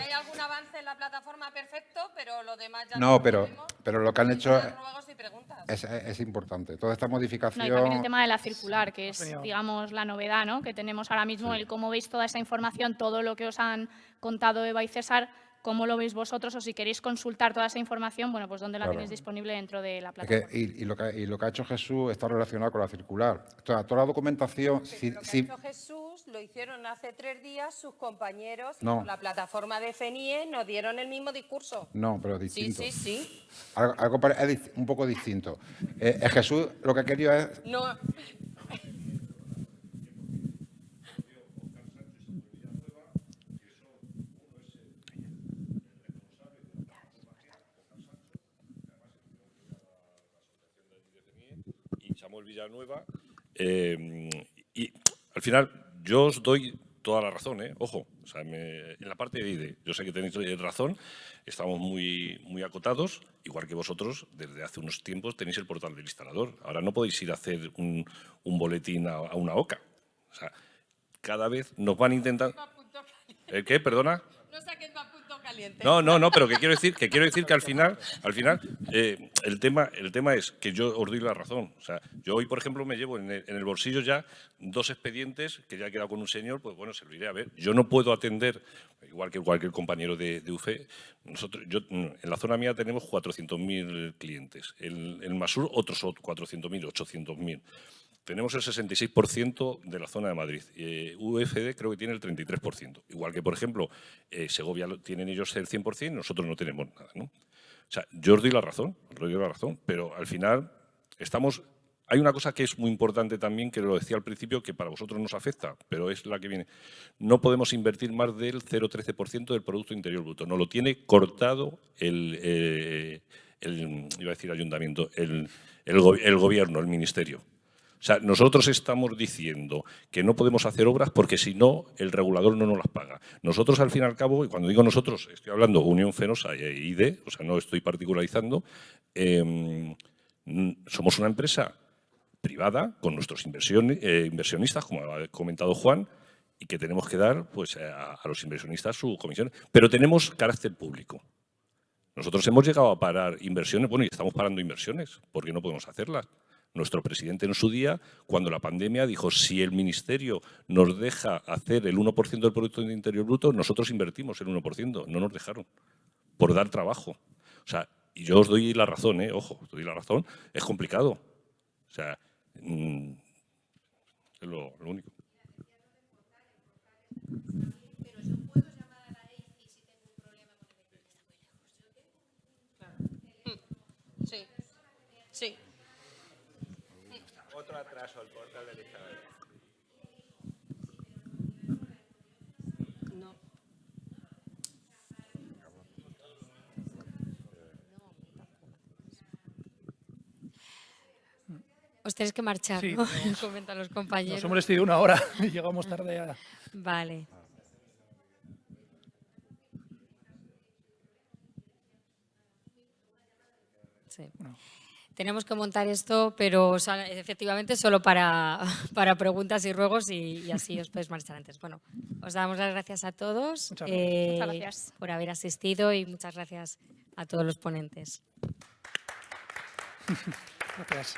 hay algún avance en la plataforma, perfecto, pero lo demás ya No, lo pero sabemos. lo que han hecho Ruegos y preguntas. es importante. Toda esta No, y modificación… también el tema de la circular, que es, Genial. digamos, la novedad, ¿no? Que tenemos ahora mismo, el cómo veis toda esa información, todo lo que os han contado Eva y César, cómo lo veis vosotros, o si queréis consultar toda esa información, bueno, pues dónde la Claro. tenéis disponible dentro de la Es plataforma. que, y lo que ha hecho Jesús está relacionado con la circular. Toda la documentación… Pero lo que ha hecho Jesús lo hicieron hace 3 días sus compañeros y No. por la plataforma de FENIE nos dieron el mismo discurso. No, pero es Sí, distinto. sí, sí. Es un poco distinto. Jesús lo que quería es… No, y Samuel Villanueva. Y al final yo os doy toda la razón, ¿eh? Ojo, o sea, en la parte de IDE, yo sé que tenéis razón, estamos muy acotados, igual que vosotros, desde hace unos tiempos tenéis el portal del instalador. Ahora no podéis ir a hacer un boletín a una OCA. O sea, cada vez nos van intentando… ¿El qué? ¿Perdona? no saques más punto caliente. No, pero que quiero decir que al final el tema es que yo os doy la razón. O sea, yo hoy, por ejemplo, me llevo en el bolsillo ya 2 expedientes que ya he quedado con un señor, pues bueno, se lo iré a ver. Yo no puedo atender, igual que cualquier compañero de UFE, en la zona mía tenemos 400.000 clientes. En Masur otros 400.000, 800.000. Tenemos el 66% de la zona de Madrid. UFD creo que tiene el 33%. Igual que, por ejemplo, Segovia tienen ellos el 100%, nosotros no tenemos nada, ¿no? O sea, yo os doy la razón, pero al final hay una cosa que es muy importante también, que lo decía al principio, que para vosotros nos afecta, pero es la que viene. No podemos invertir más del 0,13% del Producto Interior Bruto. Nos lo tiene cortado iba a decir ayuntamiento, el gobierno, el ministerio. O sea, nosotros estamos diciendo que no podemos hacer obras porque si no, el regulador no nos las paga. Nosotros, al fin y al cabo, y cuando digo nosotros, estoy hablando Unión Fenosa e IDE, o sea, no estoy particularizando, somos una empresa privada con nuestros inversionistas, como ha comentado Juan, y que tenemos que dar pues, a los inversionistas su comisión. Pero tenemos carácter público. Nosotros hemos llegado a parar inversiones, bueno, y estamos parando inversiones porque no podemos hacerlas. Nuestro presidente en su día, cuando la pandemia, dijo, si el Ministerio nos deja hacer el 1% del Producto Interior Bruto, nosotros invertimos el 1%. No nos dejaron, por dar trabajo. O sea, y yo os doy la razón, ojo, os doy la razón, es complicado. O sea, es lo único. Pero yo puedo llamar a la ley y si tengo un problema con el Sí, sí. Otro atraso al portal del instalador. No. Os tenéis que marchar, Sí, ¿no? nos- Comentan los compañeros. Nos hemos vestido 1 hora y llegamos tarde a... Vale. Sí. Tenemos que montar esto, pero efectivamente solo para preguntas y ruegos y así os podéis marchar antes. Bueno, os damos las gracias a todos Muchas gracias. Muchas gracias. por haber asistido y muchas gracias a todos los ponentes. Gracias.